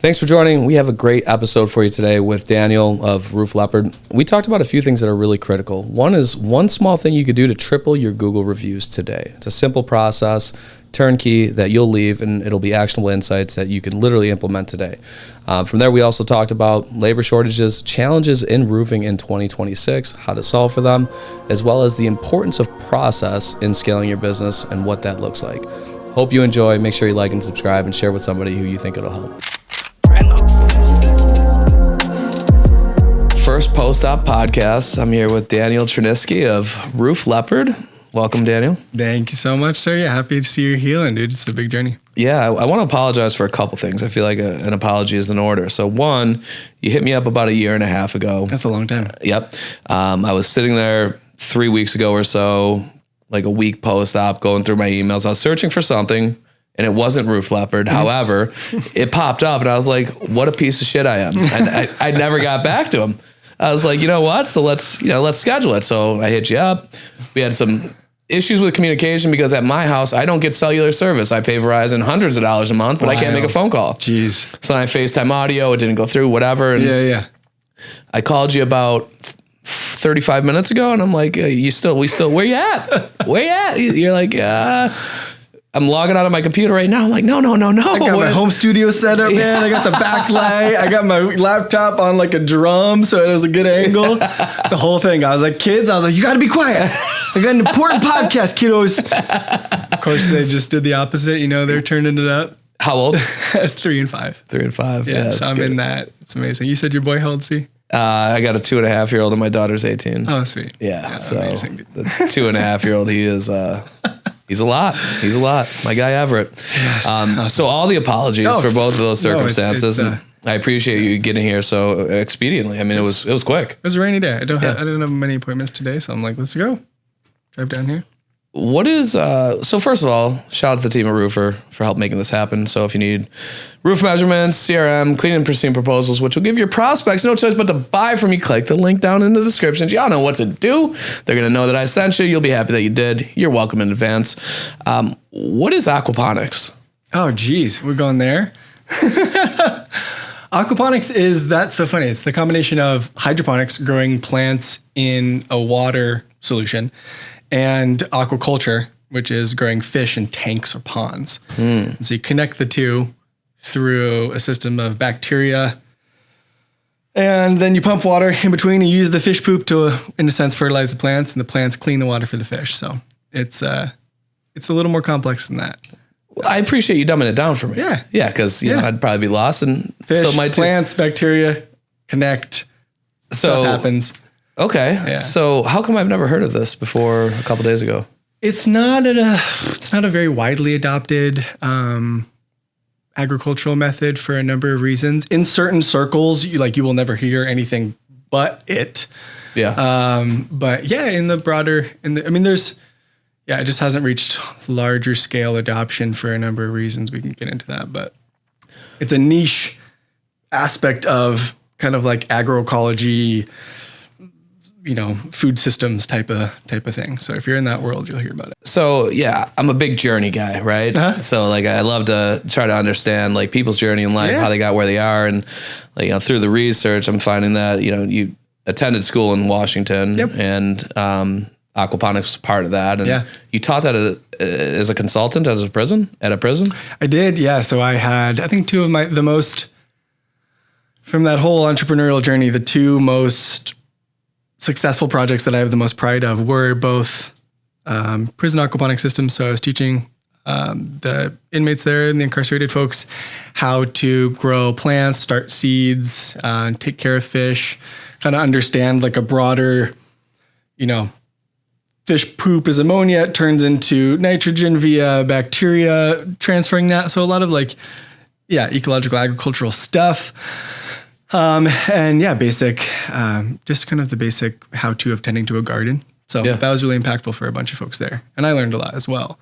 Thanks for joining. We have a great episode for you today with Daniel of Leopard. We talked about a few things that are really critical. One is one small thing you could do to triple your Google reviews today. It's a simple process, turnkey, that you'll leave, and it'll be actionable insights that you can literally implement today. From there, we also talked about labor shortages, challenges in roofing in 2026, how to solve for them, as well as the importance of process in scaling your business and what that looks like. Hope you enjoy. Make sure you like and subscribe and share with somebody who you think it'll help. First post-op podcast. I'm here with Daniel Cherniske of Leopard. Welcome, Daniel. Thank you so much, sir. Yeah, happy to see you healing, dude. It's a big journey. Yeah, I want to apologize for a couple things. I feel like an apology is in order. So one, you hit me up about a year and a half ago. That's a long time. Yep. I was sitting there 3 weeks ago or so, like a week post-op, going through my emails. I was searching for something, and it wasn't Leopard. However, it popped up, and I was like, what a piece of shit I am. And I never got back to him. I was like, you know what? So let's schedule it. So I hit you up. We had some issues with communication because at my house, I don't get cellular service. I pay Verizon hundreds of dollars a month, but I can't make a phone call. Jeez. So I FaceTime audio. It didn't go through, whatever. And yeah. I called you about 35 minutes ago, and I'm like, where you at? Where you at? You're like, I'm logging out of my computer right now. I'm like, no. I got my home studio set up, man. I got the backlight. I got my laptop on like a drum, so it was a good angle. The whole thing. I was like, kids, you got to be quiet. I got an important podcast, kiddos. Of course, they just did the opposite. They're turning it up. How old? That's 3 and 5. 3 and 5. Yeah, so I'm good in that. It's amazing. You said your boy, how old is he? I got a 2.5-year-old and my daughter's 18. Oh, sweet. Yeah, so amazing. The 2.5-year-old, he is... He's a lot. My guy Everett. Yes. Awesome. So all the apologies for both of those circumstances. It's I appreciate you getting here so expediently. I mean, it was quick. It was a rainy day. I didn't have many appointments today, so I'm like, let's go. Drive down here. What is, so first of all, shout out to the team at Roofer for help making this happen. So if you need roof measurements, CRM, clean and pristine proposals, which will give your prospects no choice but to buy from you, click the link down in the description. Y'all know what to do. They're going to know that I sent you. You'll be happy that you did. You're welcome in advance. What is Aquaponics? Oh, geez. We're going there. Aquaponics that's so funny. It's the combination of hydroponics, growing plants in a water solution, and aquaculture, which is growing fish in tanks or ponds. And so you connect the two through a system of bacteria, and then you pump water in between and use the fish poop to, in a sense, fertilize the plants, and the plants clean the water for the fish. So it's a little more complex than that. I appreciate you dumbing it down for me. Yeah. Yeah, because know, I'd probably be lost. And fish, so my plants, bacteria, connect, stuff happens. Okay. Yeah. So how come I've never heard of this before a couple days ago? It's not a very widely adopted agricultural method for a number of reasons. In certain circles, you will never hear anything but it. Yeah. But yeah, it just hasn't reached larger scale adoption for a number of reasons. We can get into that, but it's a niche aspect of kind of like agroecology, food systems type of thing. So if you're in that world, you'll hear about it. So yeah, I'm a big journey guy, right? Uh-huh. So I love to try to understand people's journey in life, how they got where they are. And through the research, I'm finding that, you attended school in Washington. Yep. And aquaponics was part of that. And you taught that as a consultant at a prison? I did. Yeah. So I had, I think two of the most, from that whole entrepreneurial journey, the two most successful projects that I have the most pride of were both prison aquaponics systems. So I was teaching the inmates there and the incarcerated folks how to grow plants, start seeds, take care of fish, kind of understand a broader, fish poop is ammonia, it turns into nitrogen via bacteria, transferring that. So a lot of ecological agricultural stuff. Basic, just kind of the basic how-to of tending to a garden. So that was really impactful for a bunch of folks there. And I learned a lot as well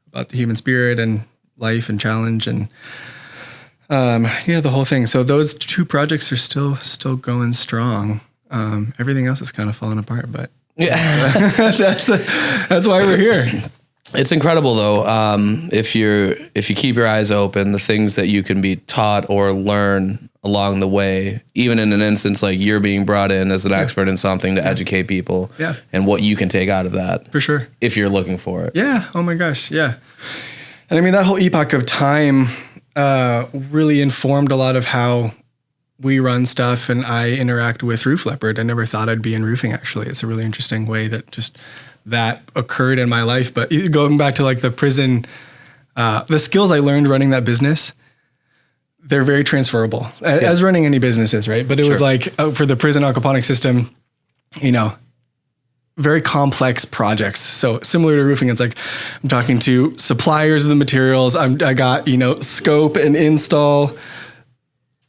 about the human spirit and life and challenge and, the whole thing. So those two projects are still going strong. Everything else is kind of falling apart, but that's why we're here. It's incredible though. If you keep your eyes open, the things that you can be taught or learn along the way, even in an instance like you're being brought in as an expert in something to educate people, and what you can take out of that, for sure, if you're looking for it. Yeah. Oh my gosh. Yeah. And I mean, that whole epoch of time really informed a lot of how we run stuff, and I interact with Roof Leopard. I never thought I'd be in roofing. Actually, it's a really interesting way that just that occurred in my life. But going back to like the prison, the skills I learned running that business, they're very transferable as running any business is, right? But it was like for the prison aquaponics system, very complex projects. So similar to roofing, it's like I'm talking to suppliers of the materials. I got, scope and install,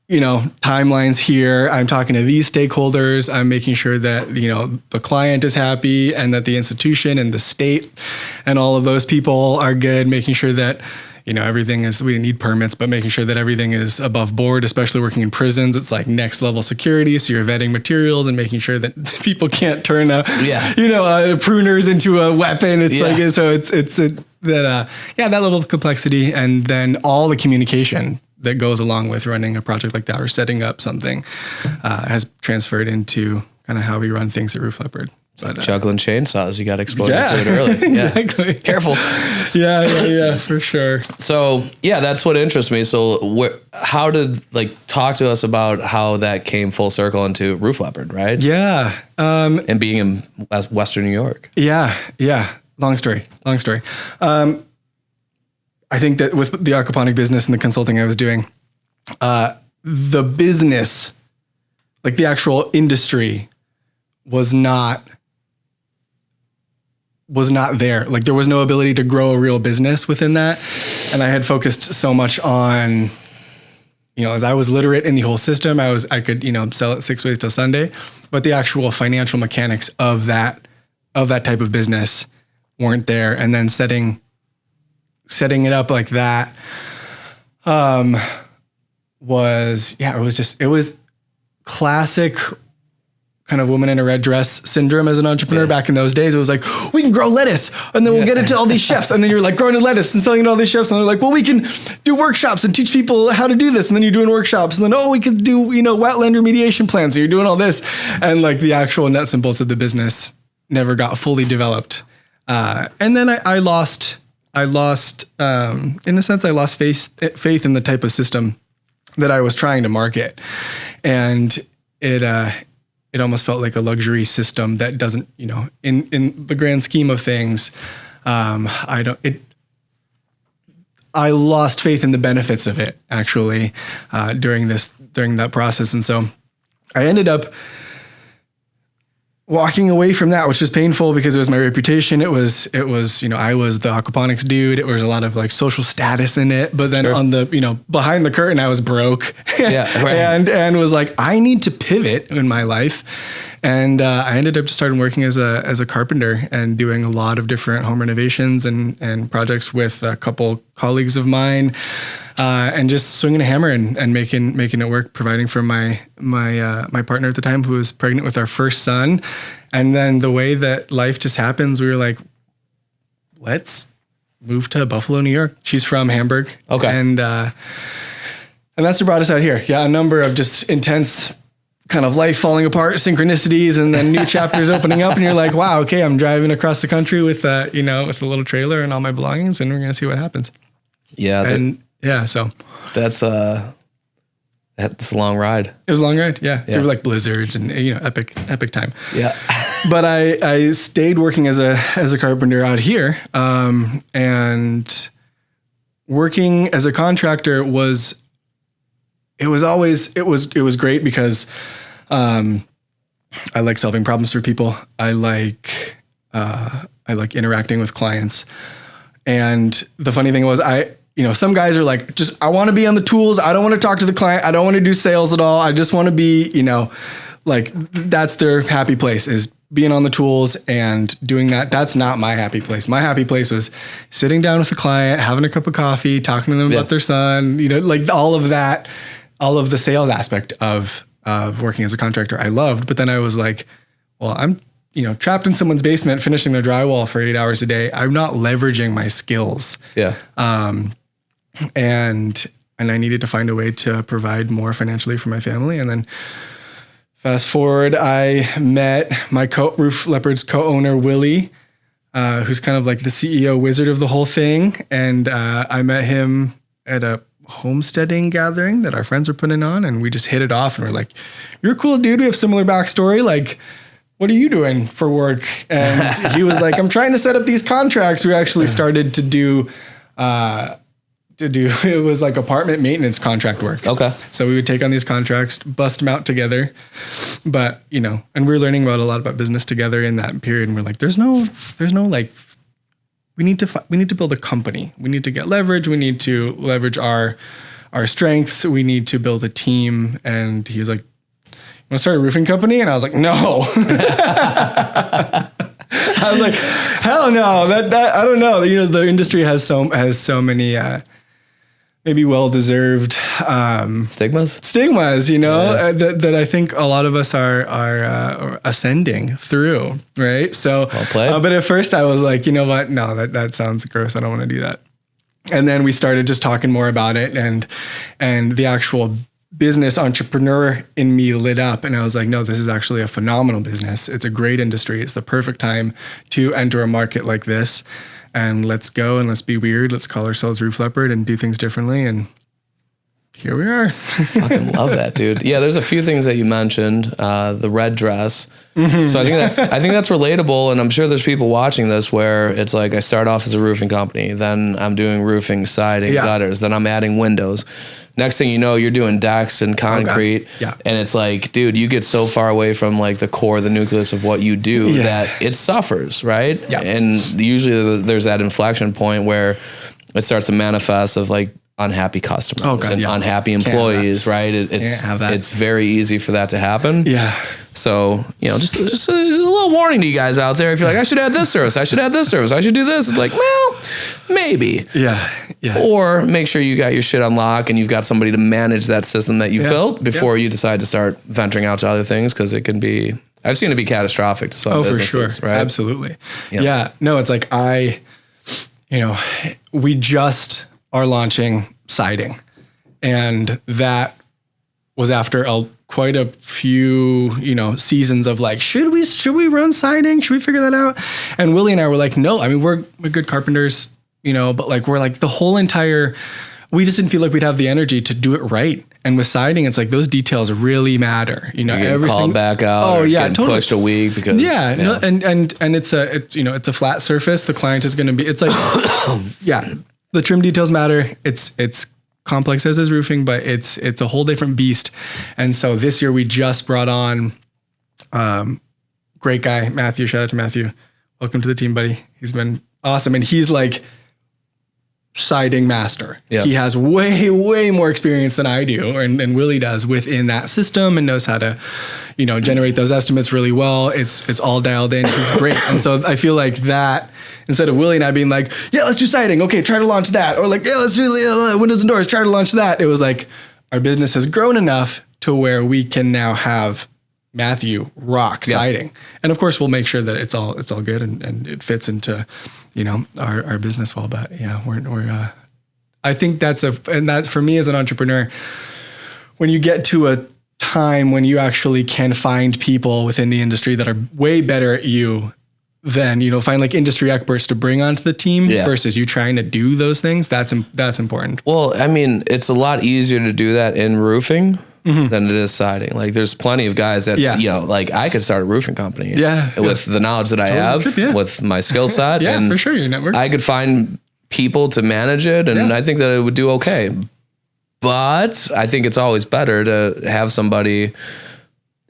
timelines here. I'm talking to these stakeholders. I'm making sure that, the client is happy and that the institution and the state and all of those people are good, making sure that, everything is, we need permits, but making sure that everything is above board, especially working in prisons. It's like next level security. So you're vetting materials and making sure that people can't turn pruners into a weapon. It's that level of complexity. And then all the communication that goes along with running a project like that or setting up something has transferred into kind of how we run things at Roof Leopard. But, juggling chainsaws, you got exposed to it early. Exactly. Careful. Yeah, for sure. So that's what interests me. So how did talk to us about how that came full circle into Roof Leopard, right? Yeah. And being in Western New York. Yeah. Long story. I think that with the aquaponic business and the consulting I was doing, the business, like the actual industry, was not there. Like there was no ability to grow a real business within that. And I had focused so much on, as I was literate in the whole system, I could, sell it 6 ways till Sunday, but the actual financial mechanics of that type of business weren't there. And then setting it up like that, it was classic kind of woman in a red dress syndrome as an entrepreneur back in those days. It was like, we can grow lettuce and then we'll get it to all these chefs. And then you're like growing lettuce and selling it to all these chefs. And they're like, well, we can do workshops and teach people how to do this. And then you're doing workshops. And then, we could do, wetland remediation plans. So you're doing all this. And like the actual nuts and bolts of the business never got fully developed. And then I lost in a sense, I lost faith in the type of system that I was trying to market. And it almost felt like a luxury system that doesn't, in the grand scheme of things, I lost faith in the benefits of it actually, during that process. And so I ended up walking away from that, which was painful because it was my reputation. It was, I was the aquaponics dude. It was a lot of like social status in it, but then on the, behind the curtain, I was broke and was like, I need to pivot in my life. And, I ended up just starting working as a carpenter and doing a lot of different home renovations and projects with a couple colleagues of mine, and just swinging a hammer and making it work, providing for my partner at the time, who was pregnant with our first son. And then the way that life just happens, we were like, let's move to Buffalo, New York. She's from Hamburg. Okay. And that's what brought us out here. Yeah. A number of just intense kind of life falling apart, synchronicities, and then new chapters opening up. And you're like, wow, okay, I'm driving across the country with with a little trailer and all my belongings, and we're going to see what happens. Yeah. So that's a long ride. It was a long ride. Yeah. Through like blizzards and, epic time. Yeah. But I stayed working as a carpenter out here. And working as a contractor was great because, I like solving problems for people. I like interacting with clients. And the funny thing was some guys are like, I want to be on the tools. I don't want to talk to the client. I don't want to do sales at all. I just want to be, like that's their happy place, is being on the tools and doing that. That's not my happy place. My happy place was sitting down with the client, having a cup of coffee, talking to them about their son, like all of that, all of the sales aspect of working as a contractor I loved. But then I was like, well, trapped in someone's basement, finishing their drywall for 8 hours a day. I'm not leveraging my skills. Yeah. And I needed to find a way to provide more financially for my family. And then fast forward, I met my Roof Leopard's co-owner, Willie, who's kind of like the CEO wizard of the whole thing. And I met him at a homesteading gathering that our friends were putting on, and we just hit it off, and we're like, "You're a cool dude. We have similar backstory. Like, what are you doing for work?" And he was like, "I'm trying to set up these contracts." We actually started to do it was like apartment maintenance contract work. Okay. So we would take on these contracts, bust them out together. But, and we were learning a lot about business together in that period. And we're like, there's no like, we need to build a company. We need to get leverage. We need to leverage our strengths. We need to build a team. And he was like, "You want to start a roofing company?" And I was like, "No." I was like, "Hell no, that I don't know." The industry has so many, maybe well-deserved stigmas, that I think a lot of us are ascending through, right? So, well played. But at first I was like, you know what? No, that sounds gross. I don't want to do that. And then we started just talking more about it, and the actual business entrepreneur in me lit up, and I was like, no, this is actually a phenomenal business. It's a great industry. It's the perfect time to enter a market like this. And let's go and let's be weird. Let's call ourselves Roof Leopard and do things differently. And here we are. Fucking love that, dude. Yeah, there's a few things that you mentioned. The red dress. Mm-hmm. So I think that's relatable, and I'm sure there's people watching this where it's like, I start off as a roofing company, then I'm doing roofing, siding, gutters, then I'm adding windows. Next thing you know, you're doing decks and concrete. Okay. Yeah. And it's like, dude, you get so far away from like the core, the nucleus of what you do that it suffers, right? Yeah. And usually there's that inflection point where it starts to manifest of like unhappy customers and unhappy employees, right? It's very easy for that to happen. Yeah. So, just a little warning to you guys out there. If you're like, I should add this service, I should add this service, I should do this. It's like, well, maybe. Yeah. Yeah. Or make sure you got your shit on lock and you've got somebody to manage that system that you've built before you decide to start venturing out to other things. Cause it can be, I've seen it be catastrophic to some businesses, for sure. Right? Absolutely. Yeah. No, it's like we just are launching siding, and that was after quite a few, seasons of like, should we run siding? Should we figure that out? And Willie and I were like, no, I mean, we're good carpenters, but like, we're like we just didn't feel like we'd have the energy to do it right. And with siding, it's like those details really matter. You're called back out. Totally. Pushed a week because no, and it's a flat surface. The client is going to be. It's like the trim details matter. It's complex as is roofing, but it's a whole different beast. And so this year we just brought on great guy Matthew. Shout out to Matthew. Welcome to the team, buddy. He's been awesome, and he's like siding master. Yep. He has way more experience than I do, and Willie does within that system, and knows how to, generate those estimates really well. It's all dialed in. He's great. And so I feel like that, instead of Willie and I being like, yeah, let's do siding. Okay, try to launch that. Or like, yeah, let's do windows and doors. Try to launch that. It was like our business has grown enough to where we can now have Matthew rock siding. And of course we'll make sure that it's all good and it fits into, our business well. But yeah, we're I think and that for me as an entrepreneur, when you get to a time when you actually can find people within the industry that are way better at you than, find like industry experts to bring onto the team versus you trying to do those things, that's important. Well, I mean, it's a lot easier to do that in roofing than it is siding. Like there's plenty of guys that, like I could start a roofing company with the knowledge that I have, with my skill set. And for sure. Your network. I could find people to manage it, and I think that it would do okay. But I think it's always better to have somebody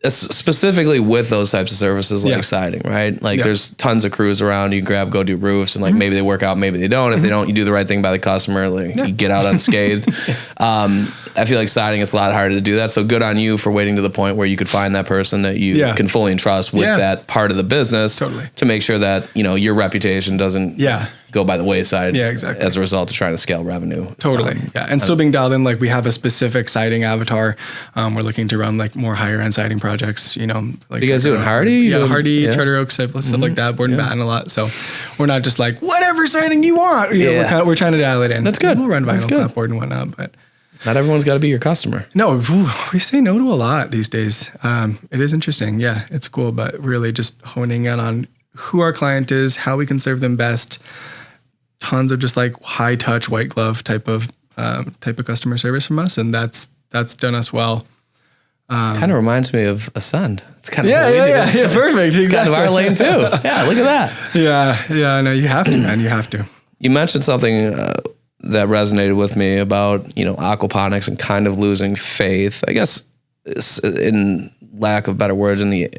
specifically with those types of services like siding, right? Like there's tons of crews around. You go do roofs, and like maybe they work out, maybe they don't. If they don't, you do the right thing by the customer. Like you get out unscathed. I feel like siding, it's a lot harder to do that. So good on you for waiting to the point where you could find that person that you can fully entrust with that part of the business to make sure that, your reputation doesn't go by the wayside. Yeah, exactly. As a result of trying to scale revenue. Totally. And still being dialed in, like we have a specific siding avatar. We're looking to run like more higher end siding projects, you know. Like you guys doing Hardy? Yeah, Hardy, Charter Oak, stuff like that, board and batten a lot. So we're not just like, whatever siding you want. You know, we're trying to dial it in. That's good. We'll run vinyl, clapboard and whatnot, but not everyone's got to be your customer. No, we say no to a lot these days. It is interesting. Yeah, it's cool, but really just honing in on who our client is, how we can serve them best. Tons of just like high touch, white glove type of customer service from us, and that's done us well. Kind of reminds me of Ascend. It's kind of yeah, perfect. It's kind of our lane too. Yeah, look at that. Yeah. No, you have to, man. You have to. You mentioned something that resonated with me about, aquaponics and kind of losing faith, I guess, in lack of better words, in the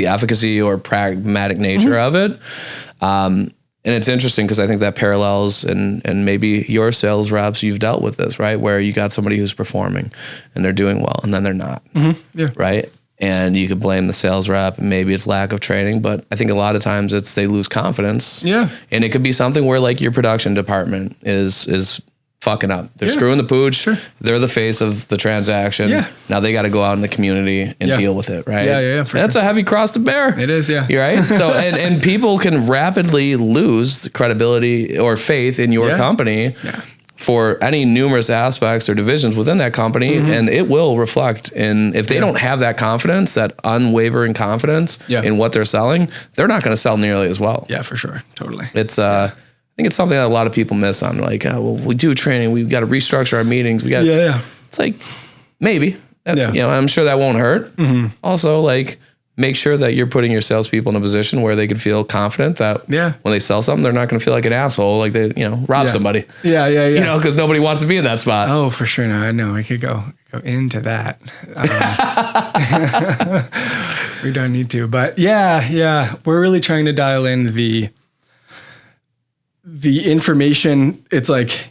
efficacy or pragmatic nature of it. And it's interesting because I think that parallels and maybe your sales reps, you've dealt with this, right? Where you got somebody who's performing and they're doing well and then they're not, right? And you could blame the sales rep, and maybe it's lack of training, but I think a lot of times it's they lose confidence. Yeah. And it could be something where like your production department is fucking up. They're screwing the pooch. Sure. They're the face of the transaction. Yeah. Now they got to go out in the community and deal with it, right? Yeah. That's a heavy cross to bear. It is, yeah. You're right. So, and people can rapidly lose credibility or faith in your company. Yeah. For any numerous aspects or divisions within that company, and it will reflect in, if they don't have that confidence, that unwavering confidence in what they're selling, they're not going to sell nearly as well. Yeah, for sure. Totally. It's, I think it's something that a lot of people miss on, like, well, we do training, we've got to restructure our meetings. We got, it's like, maybe, I'm sure that won't hurt. Also, like, make sure that you're putting your salespeople in a position where they can feel confident that when they sell something, they're not going to feel like an asshole, like they, rob somebody. Yeah. Because nobody wants to be in that spot. Oh, for sure. No, I know. We could go into that. We don't need to, but we're really trying to dial in the information. It's like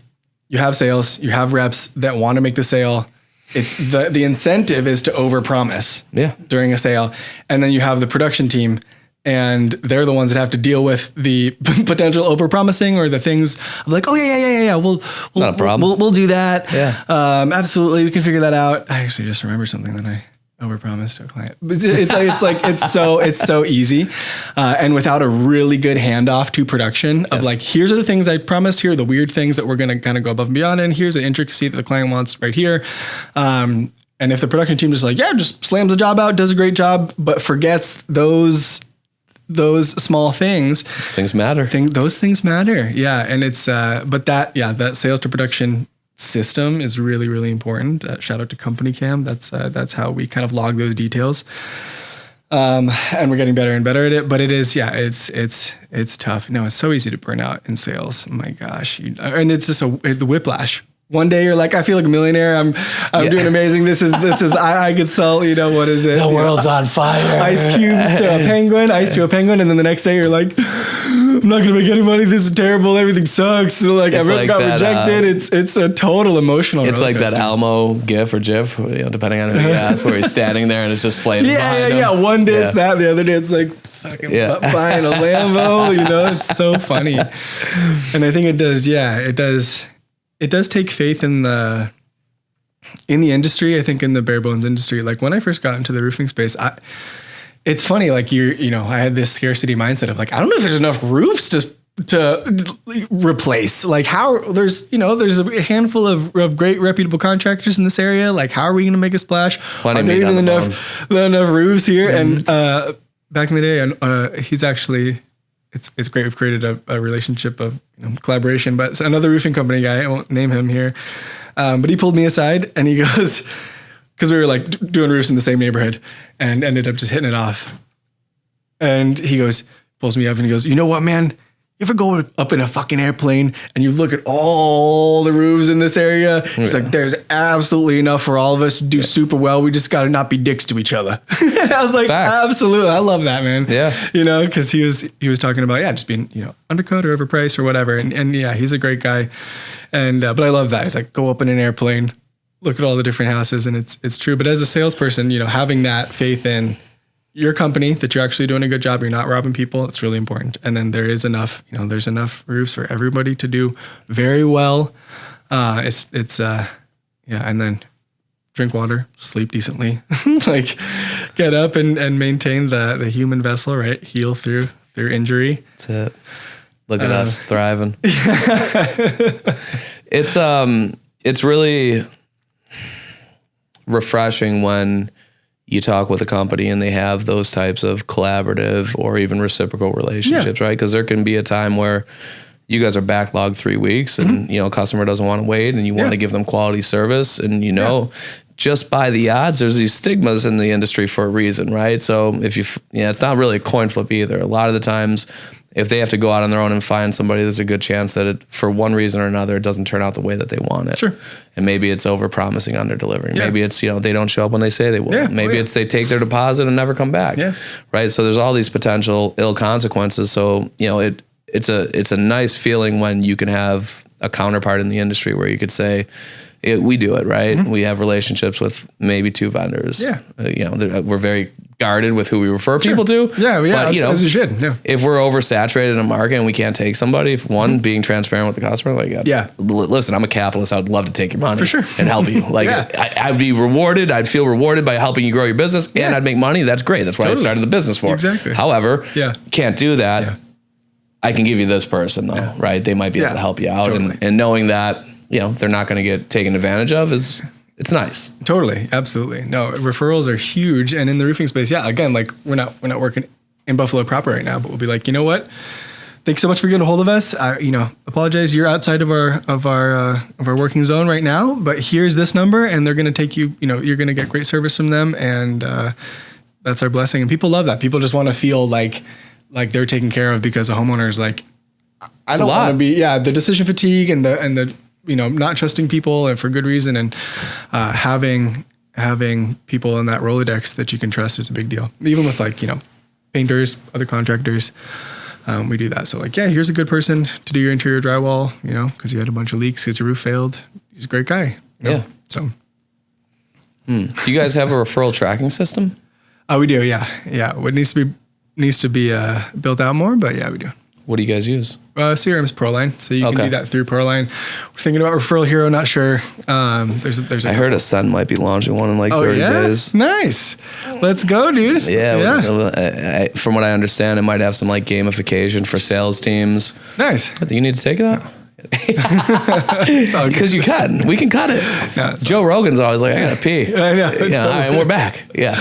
you have sales, you have reps that want to make the sale. It's the incentive is to overpromise during a sale. And then you have the production team, and they're the ones that have to deal with the potential overpromising or the things like, oh yeah. We'll not a problem. We'll do that. Yeah. Absolutely. We can figure that out. I actually just remembered something that I overpromised to a client. It's so easy. And without a really good handoff to production of like, here's are the things I promised, here are the weird things that we're going to kind of go above and beyond. And here's the intricacy that the client wants right here. And if the production team is like, just slams the job out, does a great job, but forgets those small things. Those things matter. Those things matter. Yeah. And it's, but that sales to production system is really, really important. Shout out to Company Cam. That's how we kind of log those details. And we're getting better and better at it, but it is, it's tough. No, it's so easy to burn out in sales. Oh my gosh. And it's just the whiplash. One day you're like, I feel like a millionaire. I'm doing amazing. This is, I could sell, what is it? The world's on fire. Ice cubes to a penguin, ice to a penguin. And then the next day you're like, I'm not going to make any money. This is terrible. Everything sucks. So like everyone got rejected. It's a total emotional. It's like that Elmo gif or GIF, depending on who you ask, where he's standing there and it's just flaming. Yeah. One day it's that. The other day it's like fucking buying a Lambo. It's so funny. And I think it does. Yeah, it does. It does take faith in the industry. I think in the bare bones industry, like when I first got into the roofing space, it's funny, like I had this scarcity mindset of like, I don't know if there's enough roofs to replace. Like how there's a handful of great reputable contractors in this area. Like how are we going to make a splash? Are there even enough roofs here? And back in the day, he's actually. It's great. We've created a relationship of collaboration, but it's another roofing company guy, I won't name him here. But he pulled me aside and he goes, cause we were like doing roofs in the same neighborhood and ended up just hitting it off. And he pulls me up and he goes, you know what, man? You ever go up in a fucking airplane and you look at all the roofs in this area? It's like, there's absolutely enough for all of us to do super well. We just got to not be dicks to each other. And I was like, absolutely. I love that, man. Yeah. Cause he was talking about, just being, undercut or overpriced or whatever. And he's a great guy. And, but I love that. He's like, go up in an airplane, look at all the different houses. And it's true. But as a salesperson, having that faith in, your company that you're actually doing a good job. You're not robbing people. It's really important. And then there is enough, there's enough roofs for everybody to do very well. And then drink water, sleep decently, like get up and maintain the human vessel, right? Heal through injury. That's it. Look at us thriving. It's really refreshing when you talk with a company and they have those types of collaborative or even reciprocal relationships, right? Because there can be a time where you guys are backlogged 3 weeks and, a customer doesn't want to wait and you want to give them quality service. And, just by the odds, there's these stigmas in the industry for a reason, right? So it's not really a coin flip either. A lot of the times, if they have to go out on their own and find somebody, there's a good chance that it, for one reason or another, it doesn't turn out the way that they want it. Sure. And maybe it's over promising, under delivering. Yeah. Maybe it's, they don't show up when they say they will. Yeah. Maybe it's they take their deposit and never come back. Yeah. Right. So there's all these potential ill consequences. So, it's a nice feeling when you can have a counterpart in the industry where you could say, we do it, right? Mm-hmm. We have relationships with maybe 2 vendors. Yeah. We're very guarded with who we refer people to. Yeah, but, as you should. Yeah. If we're oversaturated in a market and we can't take somebody, being transparent with the customer, listen, I'm a capitalist. I would love to take your money for sure and help you. I'd be rewarded. I'd feel rewarded by helping you grow your business and I'd make money. That's great. That's what I started the business for. Exactly. However, can't do that. Yeah. I can give you this person though, right? They might be able to help you out. Totally. And knowing that, they're not going to get taken advantage of it's nice. Totally. Absolutely. No, referrals are huge. And in the roofing space, again, we're not working in Buffalo proper right now, but we'll be like, you know what? Thanks so much for getting a hold of us. Apologize. You're outside of our working zone right now, but here's this number and they're going to take you, you're going to get great service from them. And, that's our blessing. And people love that. People just want to feel like they're taken care of because a homeowner is like, I don't want to be, the decision fatigue and the, not trusting people and for good reason. And, having people in that Rolodex that you can trust is a big deal. Even with painters, other contractors, we do that. So here's a good person to do your interior drywall, cause you had a bunch of leaks cause your roof failed. He's a great guy. Yeah. So, do you guys have a referral tracking system? We do. Yeah. What needs to be built out more, but we do. What do you guys use? CRM is Proline, so you can do that through Proline. We're thinking about Referral Hero, not sure. There's I heard Ascend might be launching one in 30 days. Nice. Let's go, dude. Yeah. From what I understand, it might have some gamification for sales teams. Nice. Do you need to take it out? Because we can cut it. No, Joe Rogan's always like, I gotta pee. I know. All right, we're back. Yeah,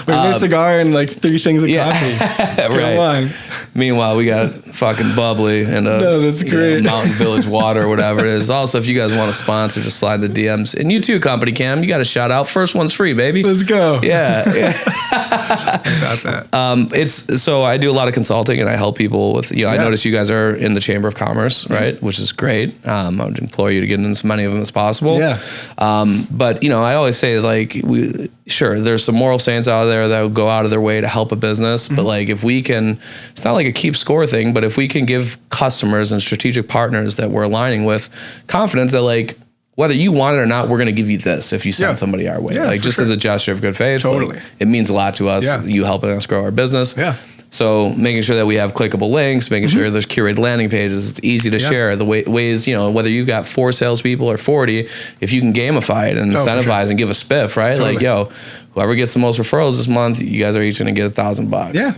we have a cigar and 3 things of coffee. Come on. Meanwhile, we got fucking bubbly and that's great. Mountain Village water or whatever it is. Also, if you guys want to sponsor, just slide the DMs. And you too, Company Cam, you got a shout out. First one's free, baby. Let's go. Yeah. About that. So I do a lot of consulting and I help people with. I notice you guys are in the Chamber of Commerce, right? Which is great. I would implore you to get in as many of them as possible. Yeah. But I always say there's some moral saints out there that will go out of their way to help a business. Mm-hmm. But if we can, it's not like a keep score thing, but if we can give customers and strategic partners that we're aligning with confidence that whether you want it or not, we're going to give you this if you send somebody our way. Just as a gesture of good faith. Totally. It means a lot to us. Yeah. You helping us grow our business. Yeah. So making sure that we have clickable links, making sure there's curated landing pages, it's easy to share. The ways, whether you got 4 salespeople or 40, if you can gamify it and incentivize and give a spiff, right? Totally. Whoever gets the most referrals this month, you guys are each going to get $1,000. Yeah.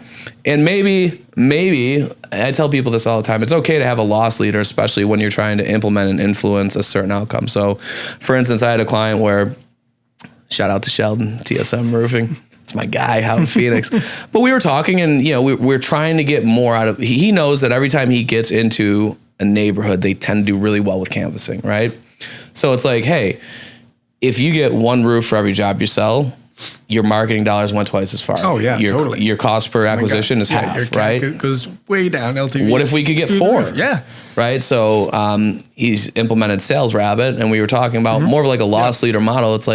And maybe I tell people this all the time. It's okay to have a loss leader, especially when you're trying to implement and influence a certain outcome. So for instance, I had a client where, shout out to Sheldon, TSM Roofing. It's my guy out in Phoenix. But we were talking and, we're trying to get more out of, he knows that every time he gets into a neighborhood, they tend to do really well with canvassing, right? So it's hey, if you get 1 roof for every job you sell, your marketing dollars went twice as far. Oh yeah, totally. Your cost per acquisition is half, right? It goes way down. LTV. What if we could get 4? Yeah. Right. So he's implemented Sales Rabbit, and we were talking about more of a loss leader model. It's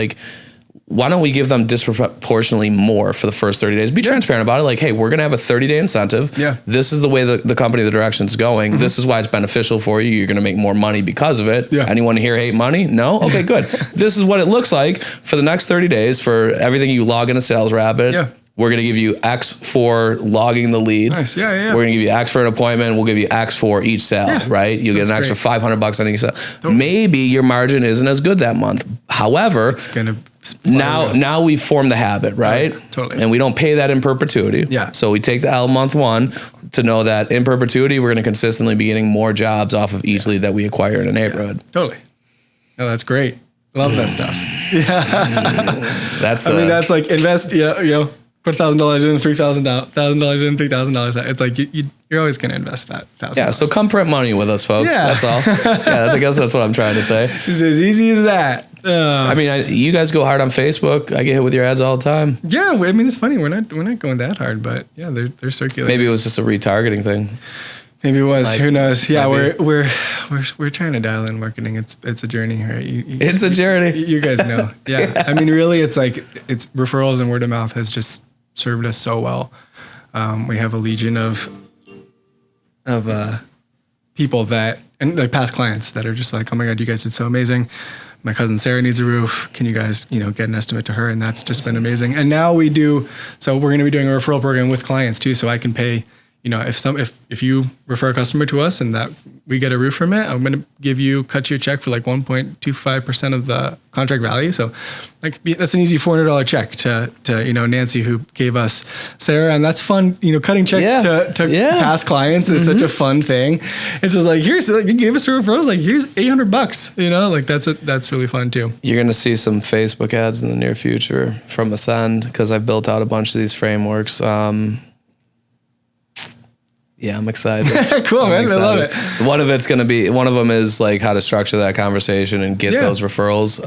why don't we give them disproportionately more for the first 30 days? Be transparent about it. Hey, we're going to have a 30-day incentive. Yeah. This is the way the company, the direction's going. Mm-hmm. This is why it's beneficial for you. You're going to make more money because of it. Yeah. Anyone here hate money? No? Okay, good. This is what it looks like for the next 30 days for everything you log into Sales Rabbit. Yeah. We're going to give you X for logging the lead. Nice. Yeah, yeah. We're going to give you X for an appointment. We'll give you X for each sale, right? You'll get an extra $500 on each sale. Totally. Maybe your margin isn't as good that month. However, it's going to now we form the habit, right? Totally. And we don't pay that in perpetuity. Yeah. So we take the L month one to know that in perpetuity, we're going to consistently be getting more jobs off of each lead that we acquire in a neighborhood. Yeah, totally. No, that's great. Love that stuff. Yeah. That's like invest, put $1,000 in, $3,000 out, $1,000 in, $3,000 out. It's like you're always going to invest that $1,000. Yeah, so come print money with us, folks. Yeah. That's all. I guess that's what I'm trying to say. It's as easy as that. You guys go hard on Facebook. I get hit with your ads all the time. Yeah, I mean, it's funny. We're not going that hard, but yeah, they're circulating. Maybe it was just a retargeting thing. Maybe it was. Who knows? Yeah, we're trying to dial in marketing. It's a journey, right? It's a journey. You guys know. Yeah. I mean, really, it's referrals and word of mouth has just served us so well. We have a legion of people and like past clients that are just like, oh my God, you guys did so amazing. My cousin Sarah needs a roof. Can you guys, get an estimate to her? And that's just been amazing. And now we're going to be doing a referral program with clients too. So I can pay, if you refer a customer to us and that we get a roof from it, I'm going to cut you a check for like 1.25% of the contract value. So that's an easy $400 check to Nancy, who gave us Sarah. And that's fun. Cutting checks to past clients is such a fun thing. It's just like, you gave us a referral. Like, here's $800, that's really fun too. You're going to see some Facebook ads in the near future from Ascend because I've built out a bunch of these frameworks. Yeah, I'm excited. Cool, man. I love it. One of them is like how to structure that conversation and get those referrals.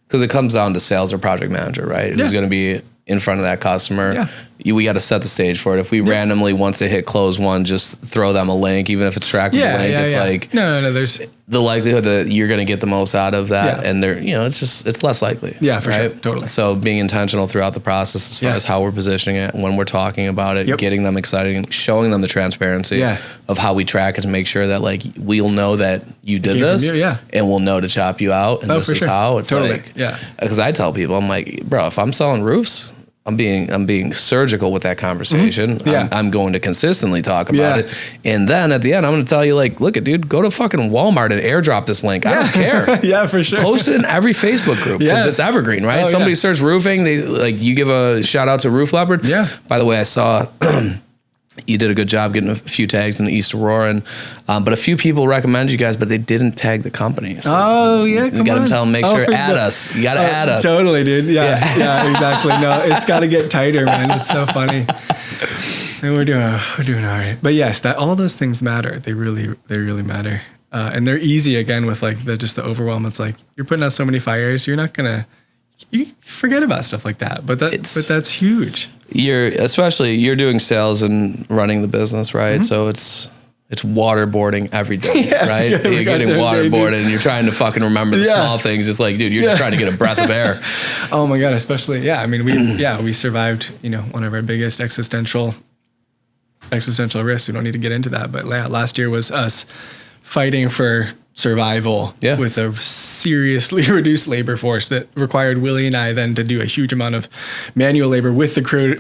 Because it comes down to sales or project manager, right? Who's going to be in front of that customer. Yeah. We got to set the stage for it. If we randomly, once they hit close one, just throw them a link, even if it's trackable link, it's like no. There's the likelihood that you're going to get the most out of that, and it's less likely. Yeah, for sure, totally. So being intentional throughout the process as far as how we're positioning it, when we're talking about it, getting them excited, and showing them the transparency of how we track it to make sure that like we'll know that you did this, and we'll know to chop you out, and this is how it's like. Yeah, because I tell people, I'm like, bro, if I'm selling roofs, I'm being surgical with that conversation. Mm-hmm. Yeah. I'm going to consistently talk about it. And then at the end, I'm going to tell you, like, look, dude, go to fucking Walmart and airdrop this link. I don't care. Yeah, for sure. Post it in every Facebook group because it's evergreen, right? Somebody search roofing. You give a shout out to Roof Leopard. Yeah. By the way, I saw you did a good job getting a few tags in the East Aurora, but a few people recommended you guys, but they didn't tag the company. So you got to tell them, make sure add us. You got to add us. Totally, dude. Yeah, exactly. No, it's got to get tighter, man. It's so funny. And we're doing all right. But yes, all those things matter. They really matter. And they're easy again with like the overwhelm. It's like you're putting out so many fires. You're not gonna. You forget about stuff like that, but that's huge. You're doing sales and running the business, right? Mm-hmm. So it's waterboarding every day, right? You're getting waterboarded and you're trying to fucking remember the small things. It's like, dude, you're just trying to get a breath of air. Oh my God, especially, I mean, we survived, one of our biggest existential risks. We don't need to get into that, but last year was us fighting for survival with a seriously reduced labor force that required Willie and I then to do a huge amount of manual labor with the crew,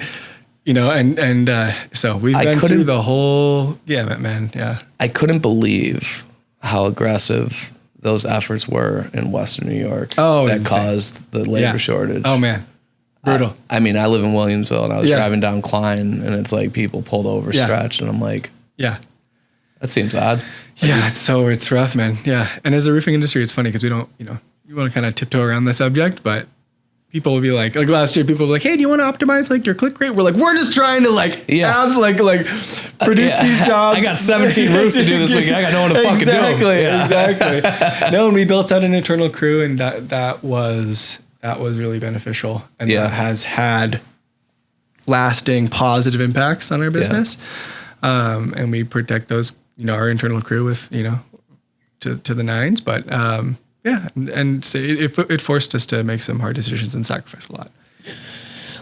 so we've been through the whole man. Yeah. I couldn't believe how aggressive those efforts were in Western New York that caused the labor shortage. Oh man. Brutal. I mean, I live in Williamsville and I was driving down Klein and it's like people pulled over stretched and I'm like, that seems odd. It's rough, man. Yeah. And as a roofing industry, it's funny because we don't, you want to kind of tiptoe around the subject, but people will be like last year, people were like, hey, do you want to optimize like your click rate? We're like, we're just trying to produce these jobs. I got 17 roofs to do this week. I got no one to fucking do. Exactly. No, and we built out an internal crew and that was really beneficial. And that has had lasting positive impacts on our business. And we protect those, our internal crew with, to the nines, but, and so it forced us to make some hard decisions and sacrifice a lot.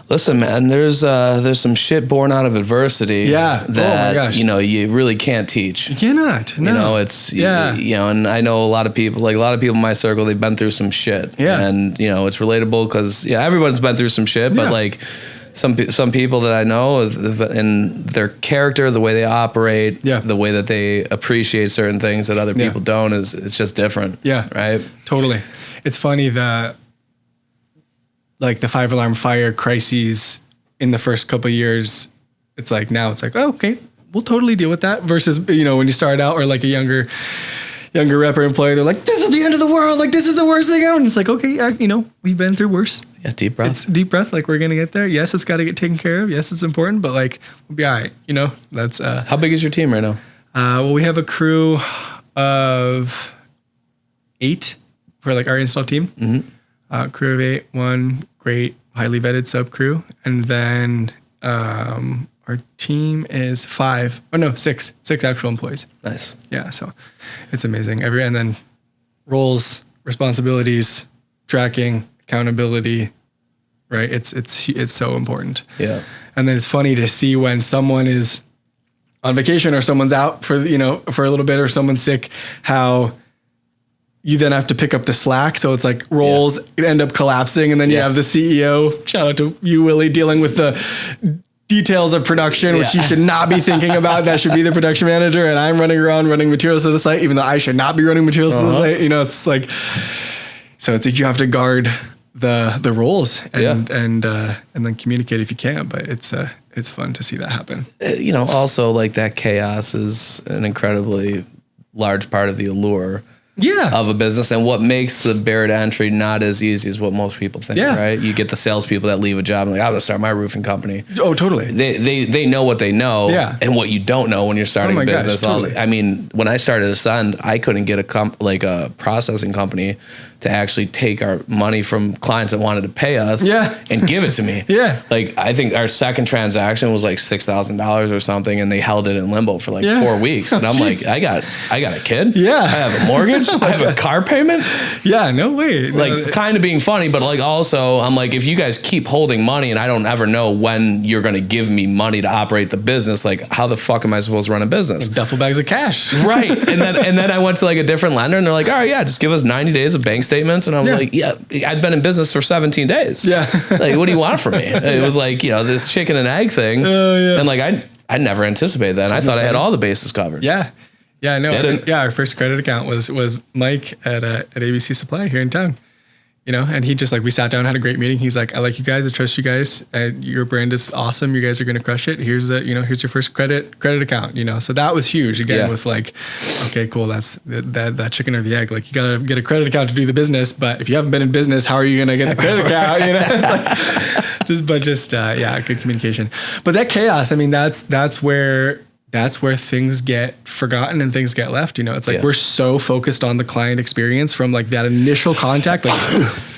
Listen, man, there's some shit born out of adversity. That, you really can't teach. You cannot. No. And I know a lot of people in my circle, they've been through some shit. Yeah. And, it's relatable because, everyone's been through some shit, but some people that I know and their character, the way they operate, the way that they appreciate certain things that other people don't it's just different. Yeah. Right. Totally. It's funny that like the 5-alarm fire crises in the first couple of years, it's like, now it's like, oh, okay, we'll totally deal with that versus, when you start out or like a younger rep or employee, they're like, this is the end of the world. Like, this is the worst thing out. And it's like, okay, we've been through worse. Yeah. Deep breath. It's deep breath. Like, we're going to get there. Yes, it's got to get taken care of. Yes, it's important, but like, we'll be all right. That's, how big is your team right now? Well, we have a crew of 8 for like our install team. Mm-hmm. Crew of 8, one great, highly vetted sub crew. And then, our team is 6 actual employees. Nice. Yeah. So it's amazing. And then roles, responsibilities, tracking, accountability, right? It's so important. Yeah. And then it's funny to see when someone is on vacation or someone's out for a little bit or someone's sick, how you then have to pick up the slack. So it's like roles end up collapsing and then you have the CEO, shout out to you, Willie, dealing with the details of production, which you should not be thinking about. That should be the production manager. And I'm running around running materials to the site, even though I should not be running materials to the site. It's like, so it's like you have to guard the roles and then communicate if you can. But it's fun to see that happen. Also like that chaos is an incredibly large part of the allure of a business, and what makes the barrier to entry not as easy as what most people think, right? You get the salespeople that leave a job and like, I'm gonna start my roofing company. Oh, totally. They know what they know, and what you don't know when you're starting a business. Gosh, totally. I mean, when I started Ascend, I couldn't get a processing company to actually take our money from clients that wanted to pay us and give it to me. Like, I think our second transaction was like $6,000 or something, and they held it in limbo for like 4 weeks. And I'm like, I got a kid. I have a mortgage. I have a car payment. No way. Like, kind of being funny, but like also I'm like, if you guys keep holding money and I don't ever know when you're going to give me money to operate the business, like how the fuck am I supposed to run a business? Duffel bags of cash. Right. And then I went to like a different lender and they're like, all right, just give us 90 days of bank statements. And I was like, I've been in business for 17 days. Like, what do you want from me? It was like, this chicken and egg thing. And like, I never anticipated that. And I thought I had all the bases covered. Our first credit account was Mike at ABC Supply here in town. And he just like, we sat down, had a great meeting. He's like, I like you guys. I trust you guys. Your brand is awesome. You guys are going to crush it. Here's here's your first credit account, so that was huge again with like, okay, cool. That's that chicken or the egg. Like, you got to get a credit account to do the business, but if you haven't been in business, how are you going to get the credit account? It's like, good communication, but that chaos. I mean, that's where things get forgotten and things get left. It's like we're so focused on the client experience from like that initial contact. Like,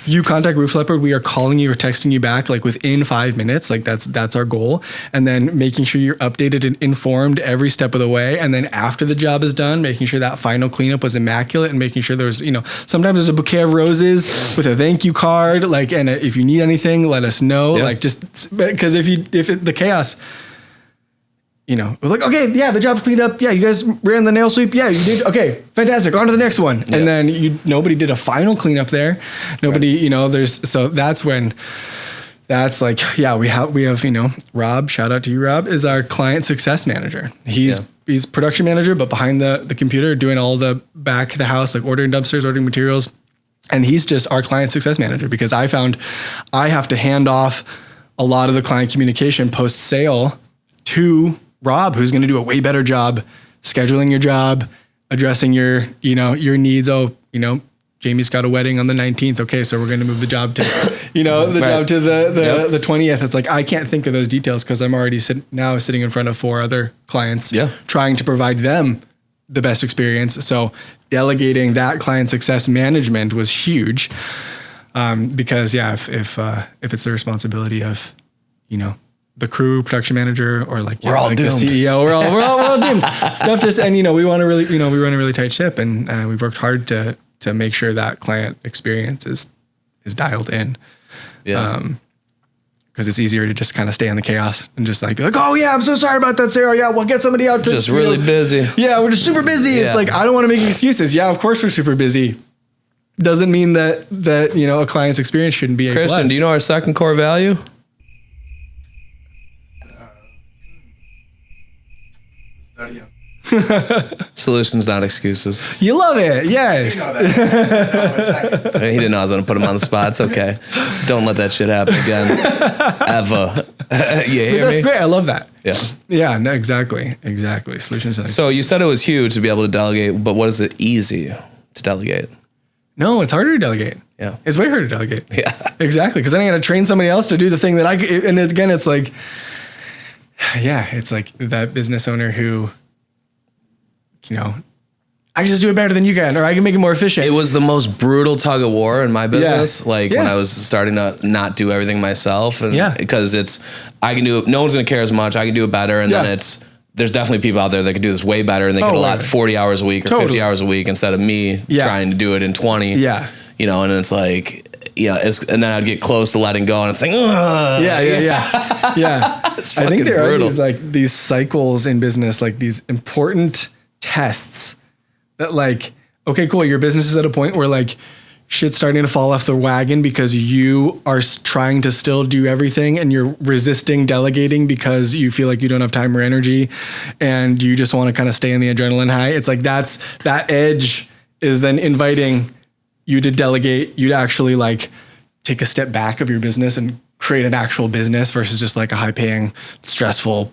you contact Roof Leopard, we are calling you or texting you back like within 5 minutes. Like that's our goal. And then making sure you're updated and informed every step of the way. And then after the job is done, making sure that final cleanup was immaculate and making sure there's, sometimes there's a bouquet of roses with a thank you card. Like, and if you need anything, let us know. Like, just because the chaos, we're like, okay, the job's cleaned up. Yeah, you guys ran the nail sweep. Yeah, you did. Okay, fantastic. On to the next one. And then nobody did a final cleanup there. Nobody, that's when, that's like, we have, Rob, shout out to you, Rob, is our client success manager. He's production manager, but behind the computer doing all the back of the house, like ordering dumpsters, ordering materials. And he's just our client success manager because I found I have to hand off a lot of the client communication post sale to Rob, who's going to do a way better job scheduling your job, addressing your needs. Oh, Jamie's got a wedding on the 19th. Okay, so we're going to move the job to, job to the 20th. It's like, I can't think of those details because I'm already sitting in front of 4 other clients, trying to provide them the best experience. So delegating that client success management was huge, because if it's the responsibility of, the crew, production manager, or like we're all like doomed. The CEO, we're all doomed. Stuff just, and we want to really, we run a really tight ship, and we've worked hard to make sure that client experience is dialed in. Because it's easier to just kind of stay in the chaos and just like be like, oh yeah, I'm so sorry about that, Sarah. Yeah, we'll get somebody out to just really busy. Yeah, we're just super busy. Yeah. It's like, I don't want to make excuses. Yeah, of course we're super busy. Doesn't mean that a client's experience shouldn't be A+. Christian, do you know our second core value? Solutions, not excuses. You love it. Yes. He didn't know I was going to put him on the spot. It's okay. Don't let that shit happen again. Ever. You hear That's me? great. I love that. Yeah. Yeah, no, exactly. Solutions. So you said it was huge to be able to delegate, but what is it easy to delegate? No, it's harder to delegate. Yeah. It's way harder to delegate. Yeah. Exactly. Because then I got to train somebody else to do the thing that and again, it's like, yeah, it's like that business owner who, I can just do it better than you can, or I can make it more efficient. It was the most brutal tug of war in my business. When I was starting to not do everything myself. And because I can do it. No one's going to care as much. I can do it better. And then there's definitely people out there that can do this way better and they can allot 40 hours a week or 50 hours a week instead of me trying to do it in 20. Yeah. And it's like, and then I'd get close to letting go and it's like, yeah. It's I think there brutal. are these cycles in business, like these important tests that okay, cool. Your business is at a point where shit's starting to fall off the wagon because you are trying to still do everything and you're resisting delegating because you feel like you don't have time or energy and you just want to kind of stay in the adrenaline high. It's like that edge is then inviting you to delegate, you to actually take a step back of your business and create an actual business versus just a high paying, stressful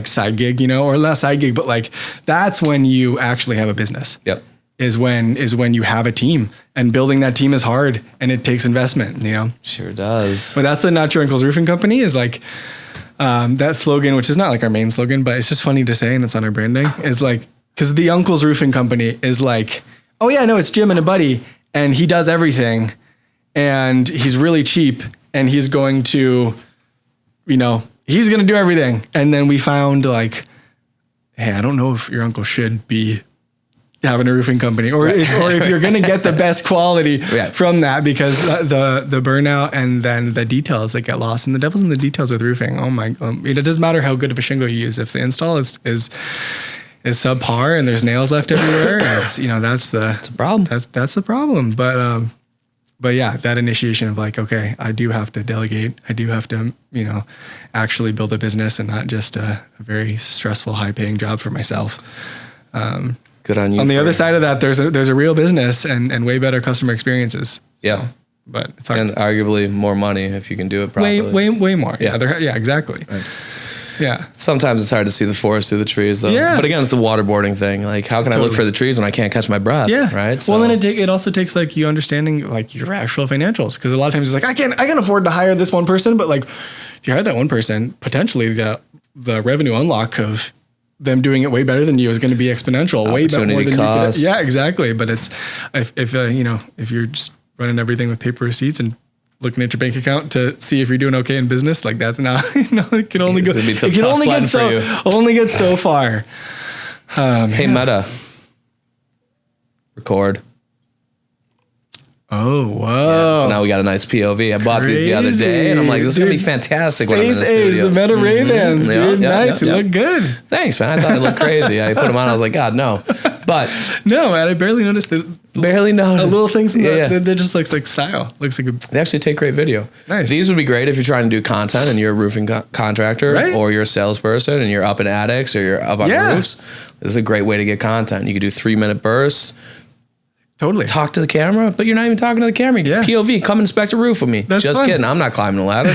side gig, or not side gig, but that's when you actually have a business. Yep. Is when you have a team, and building that team is hard and it takes investment, Sure does. But that's the Not Your Uncle's Roofing Company is that slogan, which is not our main slogan, but it's just funny to say and it's on our branding, is because the Uncle's Roofing Company is oh yeah, no, it's Jim and a buddy and he does everything and he's really cheap and he's going to, he's going to do everything. And then we found hey, I don't know if your uncle should be having a roofing company or if you're going to get the best quality from that, because the burnout and then the details that get lost, and the devil's in the details with roofing. Oh my, it doesn't matter how good of a shingle you use. If the install is subpar and there's nails left everywhere, it's, that's a problem. That's the problem. But yeah, that initiation of okay, I do have to delegate. I do have to, actually build a business and not just a very stressful, high paying job for myself. Good on you. On the other side of that, there's a real business and way better customer experiences. Yeah. So, but it's hard. And arguably more money if you can do it properly. Way more. Yeah, exactly. Right. Yeah. Sometimes it's hard to see the forest through the trees though. Yeah. But again, it's the waterboarding thing. How can I look for the trees when I can't catch my breath? Yeah. Right. So, well, then it also takes you understanding your actual financials. Cause a lot of times it's I can afford to hire this one person, but if you hire that one person, potentially the revenue unlock of them doing it way better than you is going to be exponential, way better more than cost. you could. Yeah, exactly. But it's, if you're just running everything with paper receipts and looking at your bank account to see if you're doing okay in business, that's not, it can only only get so far. Hey, Meta, record. Oh, wow. Yeah, so now we got a nice POV. I bought these the other day and I'm like, this is going to be fantastic when I'm in the Space studio. Age, the Meta Ray-Bans, dude. Nice. They look good. Thanks, man. I thought it looked crazy. I put them on. I was like, God, no. But no, man, I barely noticed the little things in they're just like style. Looks like they actually take great video. Nice. These would be great if you're trying to do content and you're a roofing contractor, right? Or you're a salesperson and you're up in attics or you're up on roofs. This is a great way to get content. You could do 3-minute bursts. Totally. Talk to the camera, but you're not even talking to the camera. Yeah. POV, come inspect a roof with me. That's just fun. kidding. I'm not climbing a ladder.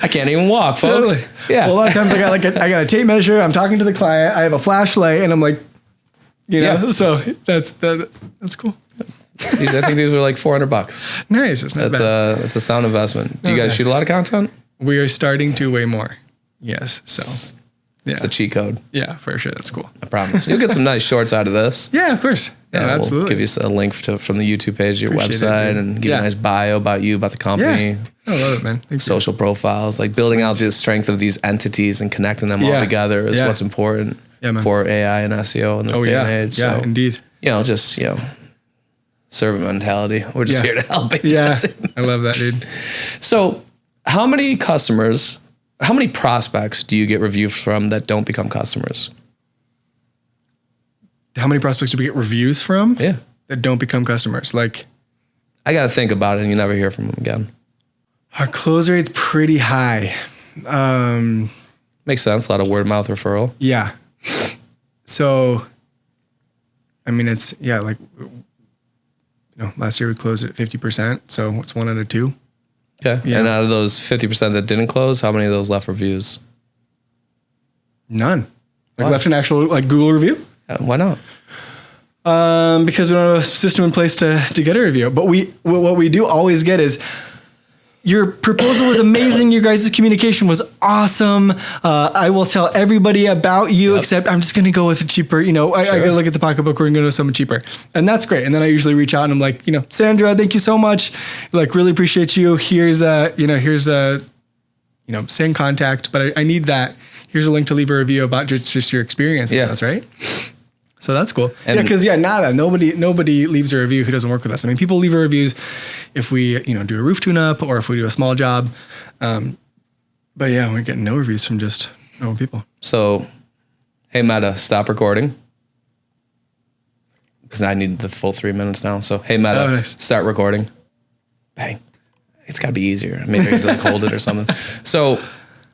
I can't even walk, folks. Totally. Yeah. Well, a lot of times I got a tape measure. I'm talking to the client. I have a flashlight, and I'm like, so that's cool. I think these were like $400. Nice. It's not bad. It's a sound investment. Do you guys shoot a lot of content? We are starting to way more. Yes. So. It's the cheat code. Yeah, for sure. That's cool. I promise. You'll get some nice shorts out of this. Yeah, of course. Yeah, absolutely. We'll give you a link from the YouTube page to your website and give you a nice bio about you, about the company. Yeah. I love it, man. Thanks. Social profiles, building out the strength of these entities and connecting them all together is what's important for AI and SEO in this day and age. Yeah, so, indeed. Servant mentality. We're just here to help you. Yeah, I love that, dude. So how many prospects do you get reviews from that don't become customers? How many prospects do we get reviews from? Yeah. That don't become customers? I got to think about it and you never hear from them again. Our close rate's pretty high. Makes sense. A lot of word of mouth referral. Yeah. So, I mean, it's, like, last year we closed at 50%. So it's 1 out of 2. Okay. Yeah. And out of those 50% that didn't close, how many of those left reviews? None. Like left an actual like Google review? Yeah, why not? Because we don't have a system in place to get a review. But what we do always get is, your proposal was amazing. Your guys' communication was awesome. I will tell everybody about you, except I'm just going to go with a cheaper, I got to look at the pocketbook. We're going to go with someone cheaper. And that's great. And then I usually reach out and I'm like, Sandra, thank you so much. Like, really appreciate you. Here's stay in contact, but I need that. Here's a link to leave a review about just your experience with us, right? So that's cool. And because nobody leaves a review who doesn't work with us. I mean, people leave reviews if we do a roof tune-up or if we do a small job. But yeah, we're getting no reviews from just normal people. So, hey Meta, stop recording. Because I need the full 3 minutes now. So hey Meta, start recording. Bang. It's got to be easier. Maybe I can hold it or something. So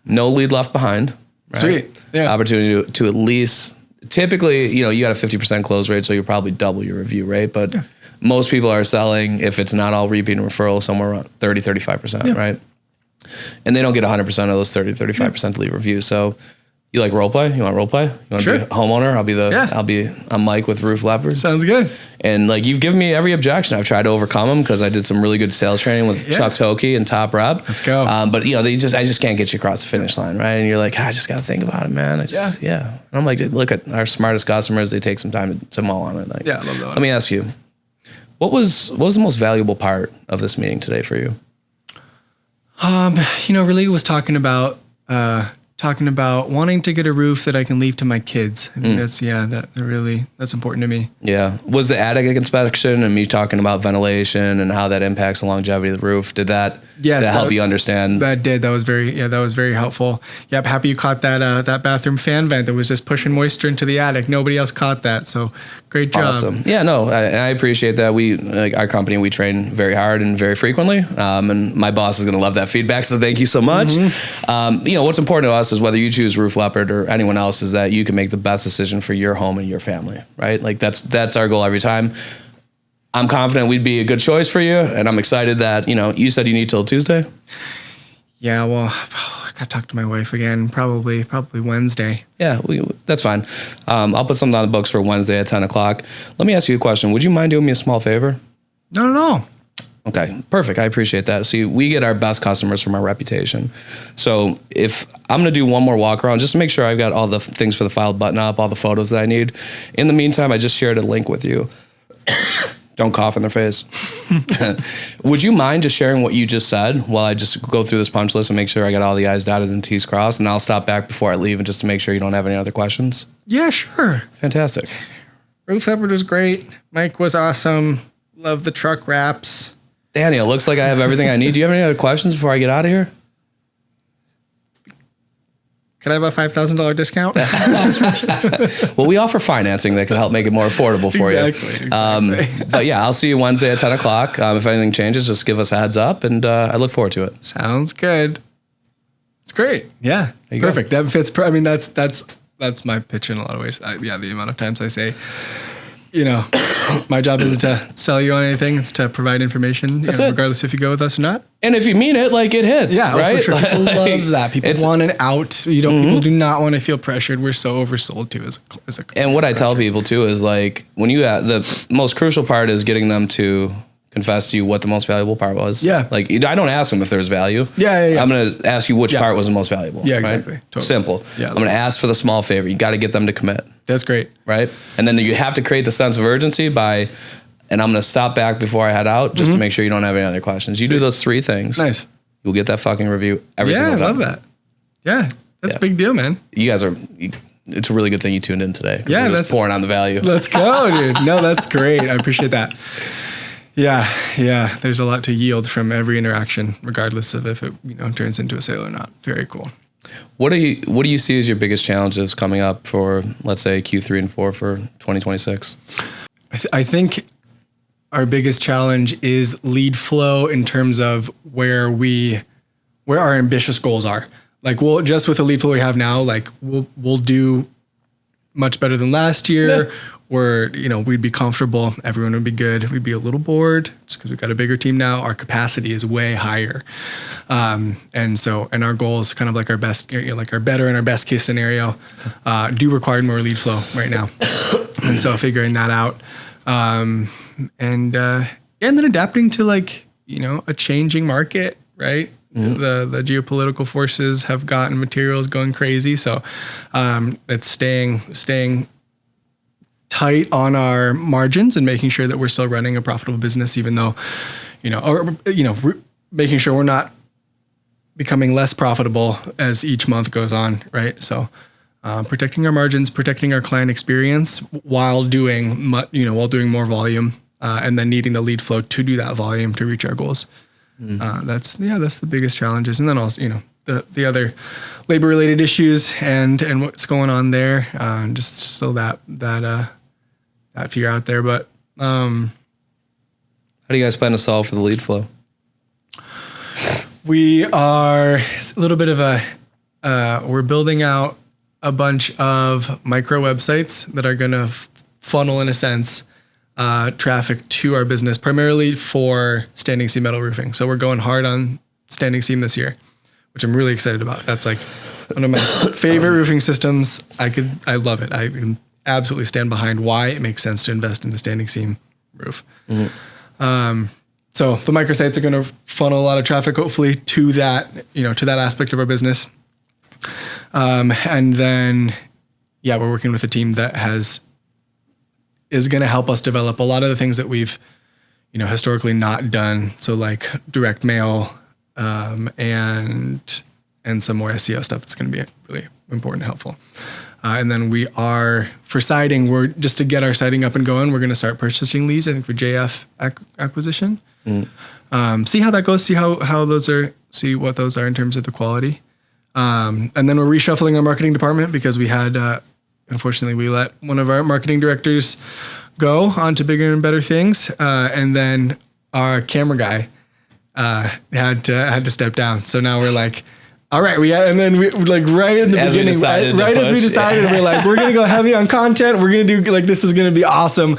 no lead left behind. Right? Sweet. Yeah. Opportunity to at least. Typically, you got a 50% close rate, so you'll probably double your review rate. But most people are selling, if it's not all repeat and referral, somewhere around 30, 35%, right? And they don't get 100% of those 30, 35% to leave reviews. So you like role play? You want role play? You want to be a homeowner? I'm Mike with Roof Leopard. Sounds good. And like, you've given me every objection. I've tried to overcome them because I did some really good sales training with Chuck Tokey and Top Rep. Let's go. But I just can't get you across the finish line, right? And you're like, I just got to think about it, man. And I'm like, dude, look at our smartest customers. They take some time to mull on it. Like, I love that one. Let me ask you, what was the most valuable part of this meeting today for you? Really was talking about wanting to get a roof that I can leave to my kids. I think that's important to me. Yeah. Was the attic inspection and me talking about ventilation and how that impacts the longevity of the roof, did that help you understand? That did. That was very helpful. Yep. Happy you caught that bathroom fan vent that was just pushing moisture into the attic. Nobody else caught that. So great job. Awesome. Yeah, no, I appreciate that. Our company, we train very hard and very frequently. And my boss is going to love that feedback. So thank you so much. Mm-hmm. What's important to us is whether you choose Roof Leopard or anyone else is that you can make the best decision for your home and your family, right? Like that's our goal every time. I'm confident we'd be a good choice for you. And I'm excited that, you said you need till Tuesday. Yeah. Well, I got to talk to my wife again, probably Wednesday. Yeah, that's fine. I'll put something on the books for Wednesday at 10 o'clock. Let me ask you a question. Would you mind doing me a small favor? Not at all. Okay, perfect. I appreciate that. See, we get our best customers from our reputation. So if I'm going to do one more walk around, just to make sure I've got all the things for the file button up, all the photos that I need. In the meantime, I just shared a link with you. Don't cough in their face. Would you mind just sharing what you just said while I just go through this punch list and make sure I got all the I's dotted and T's crossed? And I'll stop back before I leave and just to make sure you don't have any other questions. Yeah, sure. Fantastic. Roof Leopard was great. Mike was awesome. Love the truck wraps. Daniel, looks like I have everything I need. Do you have any other questions before I get out of here? Can I have a $5,000 discount? Well, we offer financing that can help make it more affordable for you. Exactly. But yeah, I'll see you Wednesday at 10 o'clock. If anything changes, just give us a heads up, and I look forward to it. Sounds good. It's great. Yeah, perfect. That fits. I mean, that's my pitch in a lot of ways. The amount of times I say, my job isn't to sell you on anything. It's to provide information, regardless if you go with us or not. And if you mean it, like it hits, right? For sure. People love that. People want an out. People do not want to feel pressured. We're so oversold too as a And what I tell people too is like, when you the most crucial part is getting them to confess to you what the most valuable part was. Yeah. Like, I don't ask them if there's value. Yeah. I'm going to ask you which part was the most valuable. Yeah, exactly. Right? Totally. Simple. Yeah. I'm going to ask for the small favor. You got to get them to commit. That's great. Right. And then you have to create the sense of urgency and I'm going to stop back before I head out just to make sure you don't have any other questions. You do those 3 things. Nice. You'll get that fucking review every single time. Yeah, I love that. Yeah. That's a big deal, man. You guys it's a really good thing you tuned in today. Yeah. That's pouring on the value. Let's go, dude. No, that's great. I appreciate that. Yeah. There's a lot to yield from every interaction, regardless of if it turns into a sale or not. Very cool. What do you see as your biggest challenges coming up for, let's say, Q3 and 4 for 2026? I think our biggest challenge is lead flow in terms of where our ambitious goals are. Like just with the lead flow we have now, like we'll do much better than last year. Where, we'd be comfortable. Everyone would be good. We'd be a little bored just because we've got a bigger team now. Our capacity is way higher. And our goals, kind of like our best, like our better and our best case scenario, do require more lead flow right now. And so figuring that out. And then adapting to a changing market, right? Mm-hmm. The geopolitical forces have gotten materials going crazy. So it's staying tight on our margins and making sure that we're still running a profitable business, even though, making sure we're not becoming less profitable as each month goes on. Right. So, protecting our margins, protecting our client experience while doing more volume, and then needing the lead flow to do that volume to reach our goals. Mm-hmm. That's the biggest challenges. And then also, the other labor related issues and what's going on there, just so that fear out there. But how do you guys plan to solve for the lead flow? We are a little bit of we're building out a bunch of micro websites that are going to funnel, in a sense, traffic to our business, primarily for standing seam metal roofing. So we're going hard on standing seam this year, which I'm really excited about. That's like one of my favorite roofing systems. I love it. I can absolutely stand behind why it makes sense to invest in a standing seam roof. Mm-hmm. So the microsites are going to funnel a lot of traffic, hopefully, to that aspect of our business. And then, we're working with a team that is going to help us develop a lot of the things that we've, historically not done. So like direct mail, and some more SEO stuff that's going to be really important and helpful. And then for siding, we're just to get our siding up and going, we're going to start purchasing leads, I think, for JF acquisition. Mm. See how that goes, see what those are in terms of the quality. And then we're reshuffling our marketing department because we had, unfortunately, we let one of our marketing directors go on to bigger and better things. And then our camera guy had to step down. So now we're like, all right, and then we right in the beginning, as we decided, we're like, we're going to go heavy on content. We're going to do this is going to be awesome.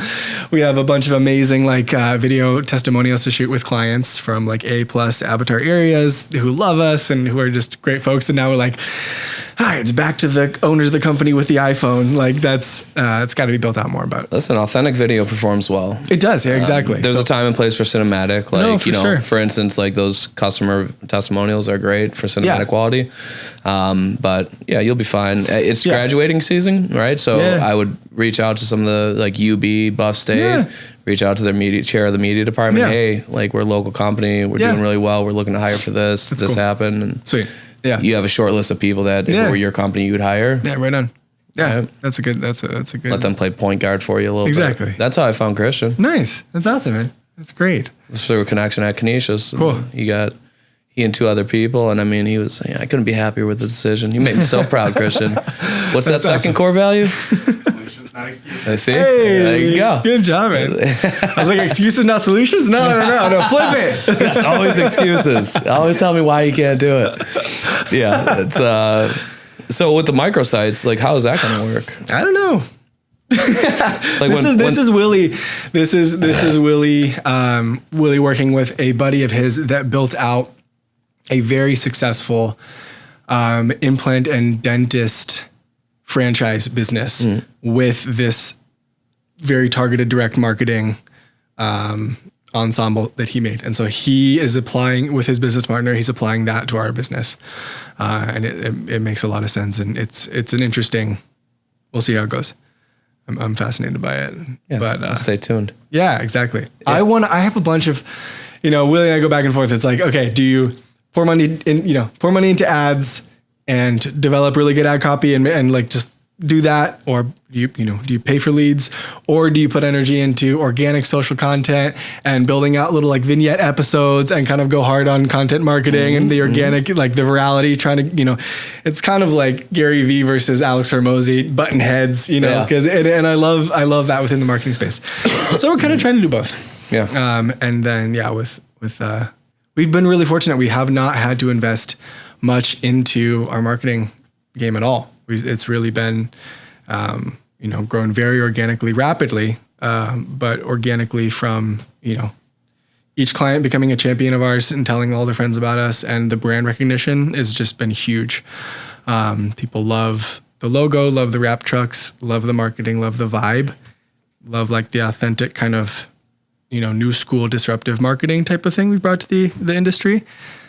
We have a bunch of amazing video testimonials to shoot with clients from A+ avatar areas who love us and who are just great folks. And now we're like, all right, it's back to the owners of the company with the iPhone. It's got to be built out more. But listen, authentic video performs well. It does, yeah, exactly. There's a time and place for cinematic. Sure. For instance, those customer testimonials are great for cinematic quality. But you'll be fine. It's graduating season, right? So I would reach out to some of the UB, Buff State, reach out to their chair of the media department. Hey, we're a local company. We're doing really well. We're looking to hire for this. This cool. happened. And sweet. Yeah. You have a short list of people that if it were your company, you would hire. Yeah, right on. Yeah. That's a good. Let them play point guard for you a little bit. Exactly. That's how I found Christian. Nice. That's awesome, man. That's great. It's through a connection at Canisius. Cool. He and two other people. And I couldn't be happier with the decision. You made me so proud, Christian. What's that second core value? I see. Hey, there you go. Good job, man. I was like, excuses, not solutions? No, flip it. It's always excuses. Always tell me why you can't do it. Yeah. It's so with the microsites, how is that going to work? I don't know. This is Willie. This is Willie. Willie working with a buddy of his that built out a very successful implant and dentist franchise business with this very targeted direct marketing ensemble that he made. And so he is applying with his business partner, he's applying that to our business. And it makes a lot of sense. And it's an interesting, we'll see how it goes. I'm fascinated by it. Yes, but stay tuned. Yeah, exactly. Yeah. I have a bunch of, Willie and I go back and forth. It's like, okay, do you pour money into ads and develop really good ad copy and just do that? Or do you pay for leads, or do you put energy into organic social content and building out little vignette episodes and kind of go hard on content marketing and the organic, the virality, trying to, it's kind of like Gary Vee versus Alex Hormozy button heads, because, and I love that within the marketing space. So we're kind of trying to do both. Yeah. And then, with we've been really fortunate. We have not had to invest much into our marketing game at all. It's really been, grown very organically, rapidly, but organically from, each client becoming a champion of ours and telling all their friends about us, and the brand recognition has just been huge. People love the logo, love the wrap trucks, love the marketing, love the vibe, love like the authentic kind of, new school disruptive marketing type of thing we brought to the industry.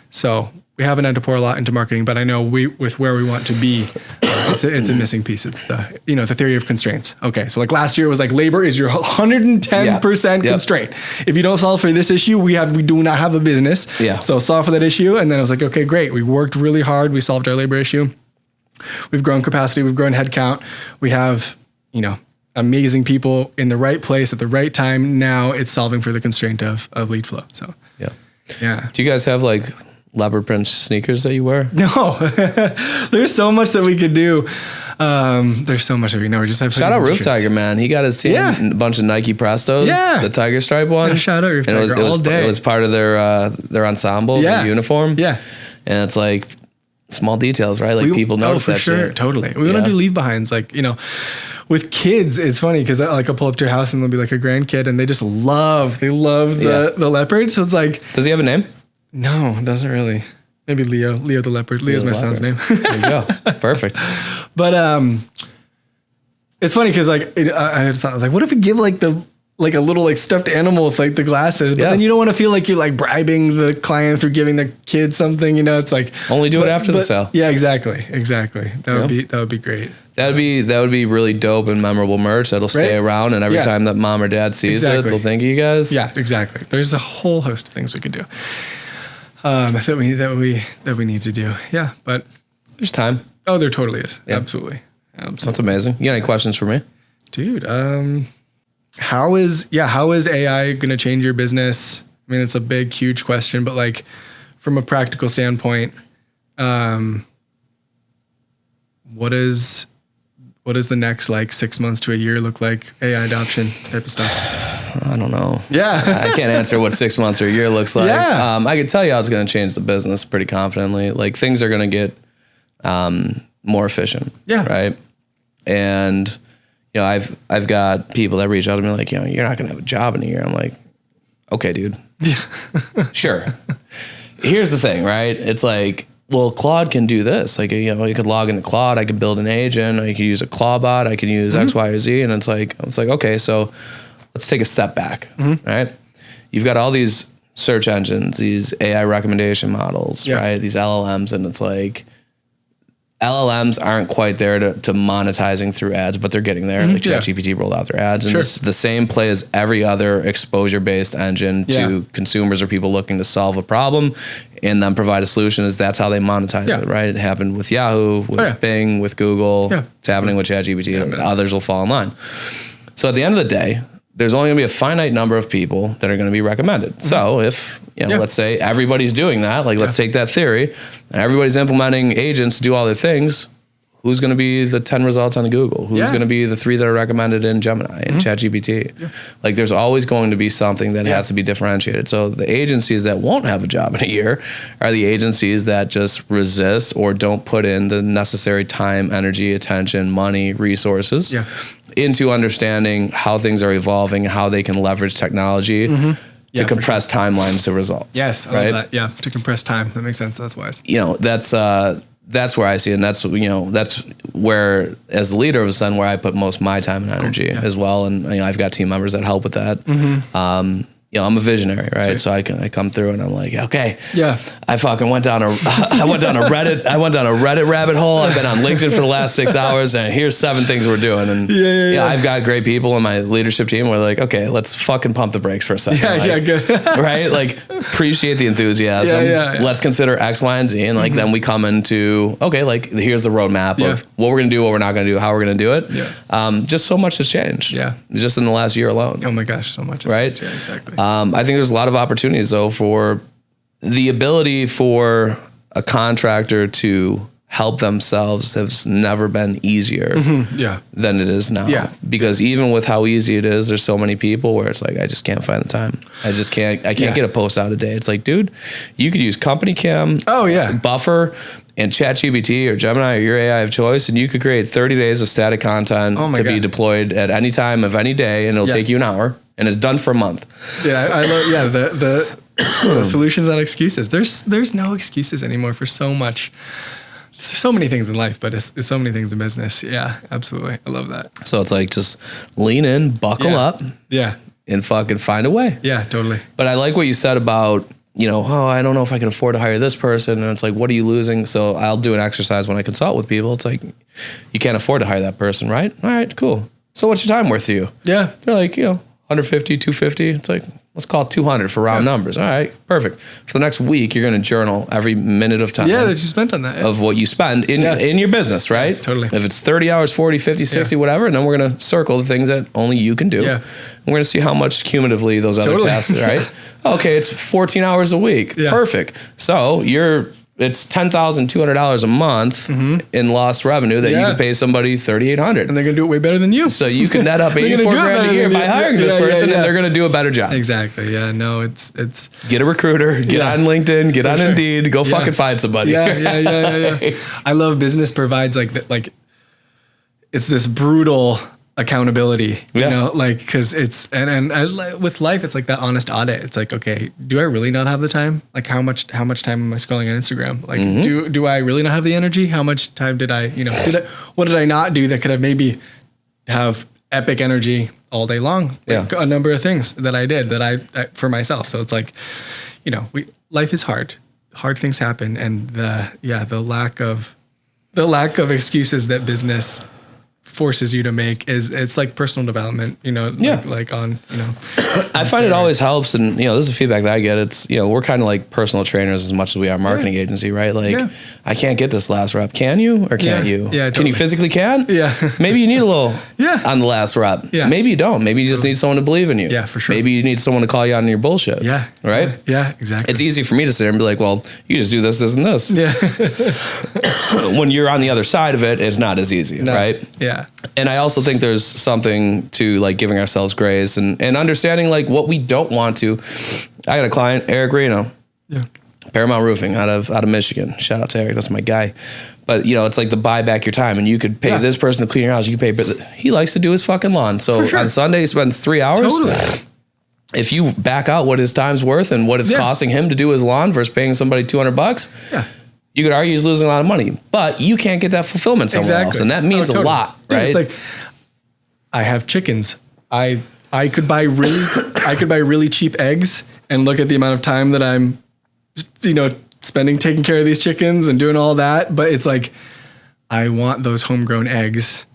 So we haven't had to pour a lot into marketing, but I know with where we want to be, it's a missing piece. It's the, the theory of constraints. Okay. So like last year it was like labor is your 110% constraint. If you don't solve for this issue, we do not have a business. Yeah. So solve for that issue. And then I was like, okay, great. We worked really hard. We solved our labor issue. We've grown capacity. We've grown headcount. We have, amazing people in the right place at the right time. Now it's solving for the constraint of lead flow. So yeah. Do you guys have like leopard print sneakers that you wear? No, there's so much that we could do. There's so much that we know. We just have shout out Roof Tiger, man. He got his team a bunch of Nike Prestos, the Tiger Stripe one. Yeah, shout out Roof Tiger all day. It was part of their ensemble, their uniform. Yeah, and it's like small details, right? Like people notice that sure, shit. Totally. We want to do leave behinds, like with kids. It's funny because I'll pull up to your house and there'll be like a grandkid, and they just love the leopard. So it's like, does he have a name? No, it doesn't really. Maybe Leo the leopard. Leo's my son's name. There you go. Perfect. But it's funny because like I had thought like, what if we give like a little like stuffed animal with like the glasses, but then you don't want to feel like you're like bribing the client through giving the kid something. It's like only do it after the sale. Yeah, exactly. That would be great. That would be really dope and memorable merch that'll stay around, and every time that mom or dad sees it, they'll think of you guys. Yeah, exactly. There's a whole host of things we could do. That we need to do. Yeah, but there's time. Oh, there totally is. Yeah. Absolutely. That's amazing. You got any questions for me? Dude, how is AI going to change your business? I mean, it's a big, huge question, but like from a practical standpoint, what is the next like 6 months to a year look like AI adoption type of stuff? I don't know. Yeah. I can't answer what 6 months or a year looks like. Yeah. I could tell you how it's going to change the business pretty confidently. Like things are going to get more efficient. Yeah. Right. And I've got people that reach out to me like, you're not going to have a job in a year. I'm like, okay, dude. Sure. Here's the thing, right? It's like, well, Claude can do this. Like, you could log into Claude. I could build an agent. I could use a Clawbot. I could use X, Y, or Z. And it's like, okay, so let's take a step back, right? You've got all these search engines, these AI recommendation models, right? These LLMs, and it's like LLMs aren't quite there to monetizing through ads, but they're getting there. Like ChatGPT rolled out their ads, and it's the same play as every other exposure-based engine to consumers or people looking to solve a problem and then provide a solution. Is that's how they monetize it, right? It happened with Yahoo, with Bing, with Google. It's happening with ChatGPT, and others will fall in line. So at the end of the day, there's only going to be a finite number of people that are going to be recommended. So if, let's say everybody's doing that, like let's take that theory, and everybody's implementing agents to do all their things, who's going to be the 10 results on Google? Who's going to be the 3 that are recommended in Gemini and ChatGPT? Like there's always going to be something that has to be differentiated. So the agencies that won't have a job in a year are the agencies that just resist or don't put in the necessary time, energy, attention, money, resources into understanding how things are evolving, how they can leverage technology to compress timelines to results. Yes, I love that. Yeah, to compress time. That makes sense. That's wise. That's where I see it. And that's where, as the leader of Ascend, where I put most of my time and energy as well. And I've got team members that help with that. I'm a visionary, right? So I come through and I'm like, okay, I fucking went down a Reddit rabbit hole. I've been on LinkedIn for the last 6 hours, and here's 7 things we're doing. And I've got great people in my leadership team. We're like, okay, let's fucking pump the brakes for a second. Good. Right? Like, appreciate the enthusiasm. Let's consider X, Y, and Z. And like, then we come into, okay, like here's the roadmap of what we're going to do, what we're not going to do, how we're going to do it. Just so much has changed. Just in the last year alone. Oh my gosh, so much has changed. Yeah, exactly. I think there's a lot of opportunities though for the ability for a contractor to help themselves has never been easier than it is now. Because even with how easy it is, there's so many people where it's like, I just can't find the time. I can't get a post out a day. It's like, dude, you could use Company Cam, Buffer, and ChatGPT or Gemini or your AI of choice, and you could create 30 days of static content to be deployed at any time of any day, and it'll take you an hour, and it's done for a month. Yeah, I love. The solutions, not excuses. There's no excuses anymore for so much. There's so many things in life, but it's so many things in business. Yeah, absolutely. I love that. So it's like just lean in, buckle up, and fucking find a way. Yeah, totally. But I like what you said about, I don't know if I can afford to hire this person. And it's like, what are you losing? So I'll do an exercise when I consult with people. It's like, you can't afford to hire that person, right? All right, cool. So what's your time worth to you? Yeah. They're like, 150, 250. It's like, let's call it 200 for round numbers. All right, perfect. For the next week, you're going to journal every minute of time. Yeah, that you spent on that. Yeah. Of what you spend in your business, right? Yes, totally. If it's 30 hours, 40, 50, 60, whatever, and then we're going to circle the things that only you can do. Yeah. And we're going to see how much cumulatively those other tasks, right? Okay, it's 14 hours a week. Yeah. Perfect. So it's $10,200 a month in lost revenue that you can pay somebody $3,800. And they're going to do it way better than you. So you can net up $84,000 a year by hiring this person, and they're going to do a better job. Exactly. Yeah. No, it's get a recruiter, get on LinkedIn, get on Indeed, go fucking find somebody. Yeah. I love business provides it's this brutal accountability, because it's and with life, it's like that honest audit. It's like, okay, do I really not have the time? Like how much time am I scrolling on Instagram? Like do I really not have the energy? How much time did I what did I not do that could have maybe have epic energy all day long? Like a number of things that I did that I for myself. So it's like, life is hard. Hard things happen, and the lack of excuses that business forces you to make it's like personal development, like on, I find it always helps. And, this is the feedback that I get. It's, we're kind of like personal trainers as much as we are a marketing agency, right? Like I can't get this last rep. Can you, or can't you? Yeah. Totally. Can you physically Yeah. Maybe you need a little on the last rep. Yeah. Maybe you don't. Maybe you just need someone to believe in you. Yeah, for sure. Maybe you need someone to call you out on your bullshit. Yeah. Right? Yeah, exactly. It's easy for me to sit there and be like, well, you just do this, this, and this. Yeah. When you're on the other side of it, it's not as easy, right? Yeah. And I also think there's something to like giving ourselves grace and understanding like what we don't want to. I got a client, Eric Reno, Paramount Roofing out of Michigan. Shout out to Eric, that's my guy. But it's like the buy back your time, and you could pay this person to clean your house. You could pay, but he likes to do his fucking lawn. So on Sunday he spends 3 hours. Totally. If you back out what his time's worth and what it's costing him to do his lawn versus paying somebody $200, you could argue he's losing a lot of money, but you can't get that fulfillment somewhere else, and that means a lot, right? It's like, I have chickens. I could buy really cheap eggs and look at the amount of time that I'm, spending taking care of these chickens and doing all that. But it's like, I want those homegrown eggs,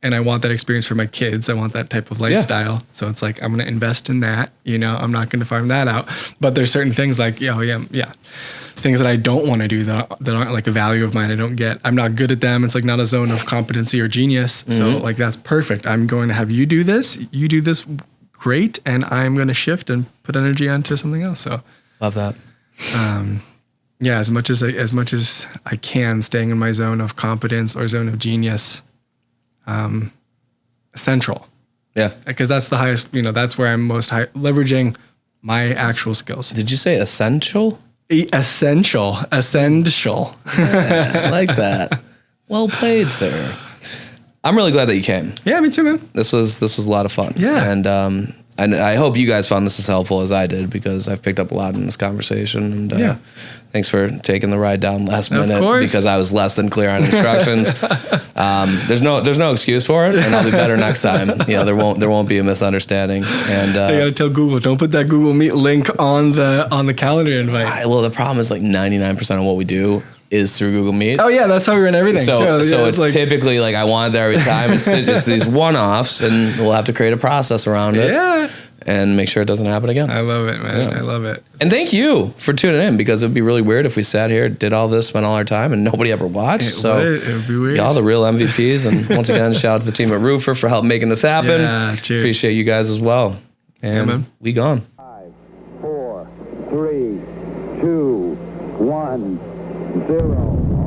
and I want that experience for my kids. I want that type of lifestyle. Yeah. So it's like, I'm going to invest in that. I'm not going to farm that out. But there's certain things like, things that I don't want to do that aren't like a value of mine. I don't get, I'm not good at them. It's like not a zone of competency or genius. Mm-hmm. So like, that's perfect. I'm going to have you do this. You do this great. And I'm going to shift and put energy onto something else. So love that. As much as I can, staying in my zone of competence or zone of genius, essential. Yeah. Because that's the highest, that's where I'm most leveraging my actual skills. Did you say essential? Essential. Yeah, I like that. Well played, sir. I'm really glad that you came. Yeah, me too, man. This was a lot of fun. Yeah. And I hope you guys found this as helpful as I did, because I've picked up a lot in this conversation. And thanks for taking the ride down last minute, because I was less than clear on instructions. There's no excuse for it, and I'll be better next time. There won't be a misunderstanding. And I gotta tell Google, don't put that Google Meet link on the calendar invite. Well, the problem is like 99% of what we do is through Google Meet. Oh yeah, that's how we run everything. So it's like, typically like I want it there every time. It's these one-offs, and we'll have to create a process around it. Yeah. And make sure it doesn't happen again. I love it, man. Yeah. I love it. And thank you for tuning in, because it would be really weird if we sat here, did all this, spent all our time, and nobody ever watched. It would be weird. Y'all the real MVPs. And once again, shout out to the team at Roofer for help making this happen. Yeah, cheers. Appreciate you guys as well. And we gone. 5, 4, 3, 2, 1, 0.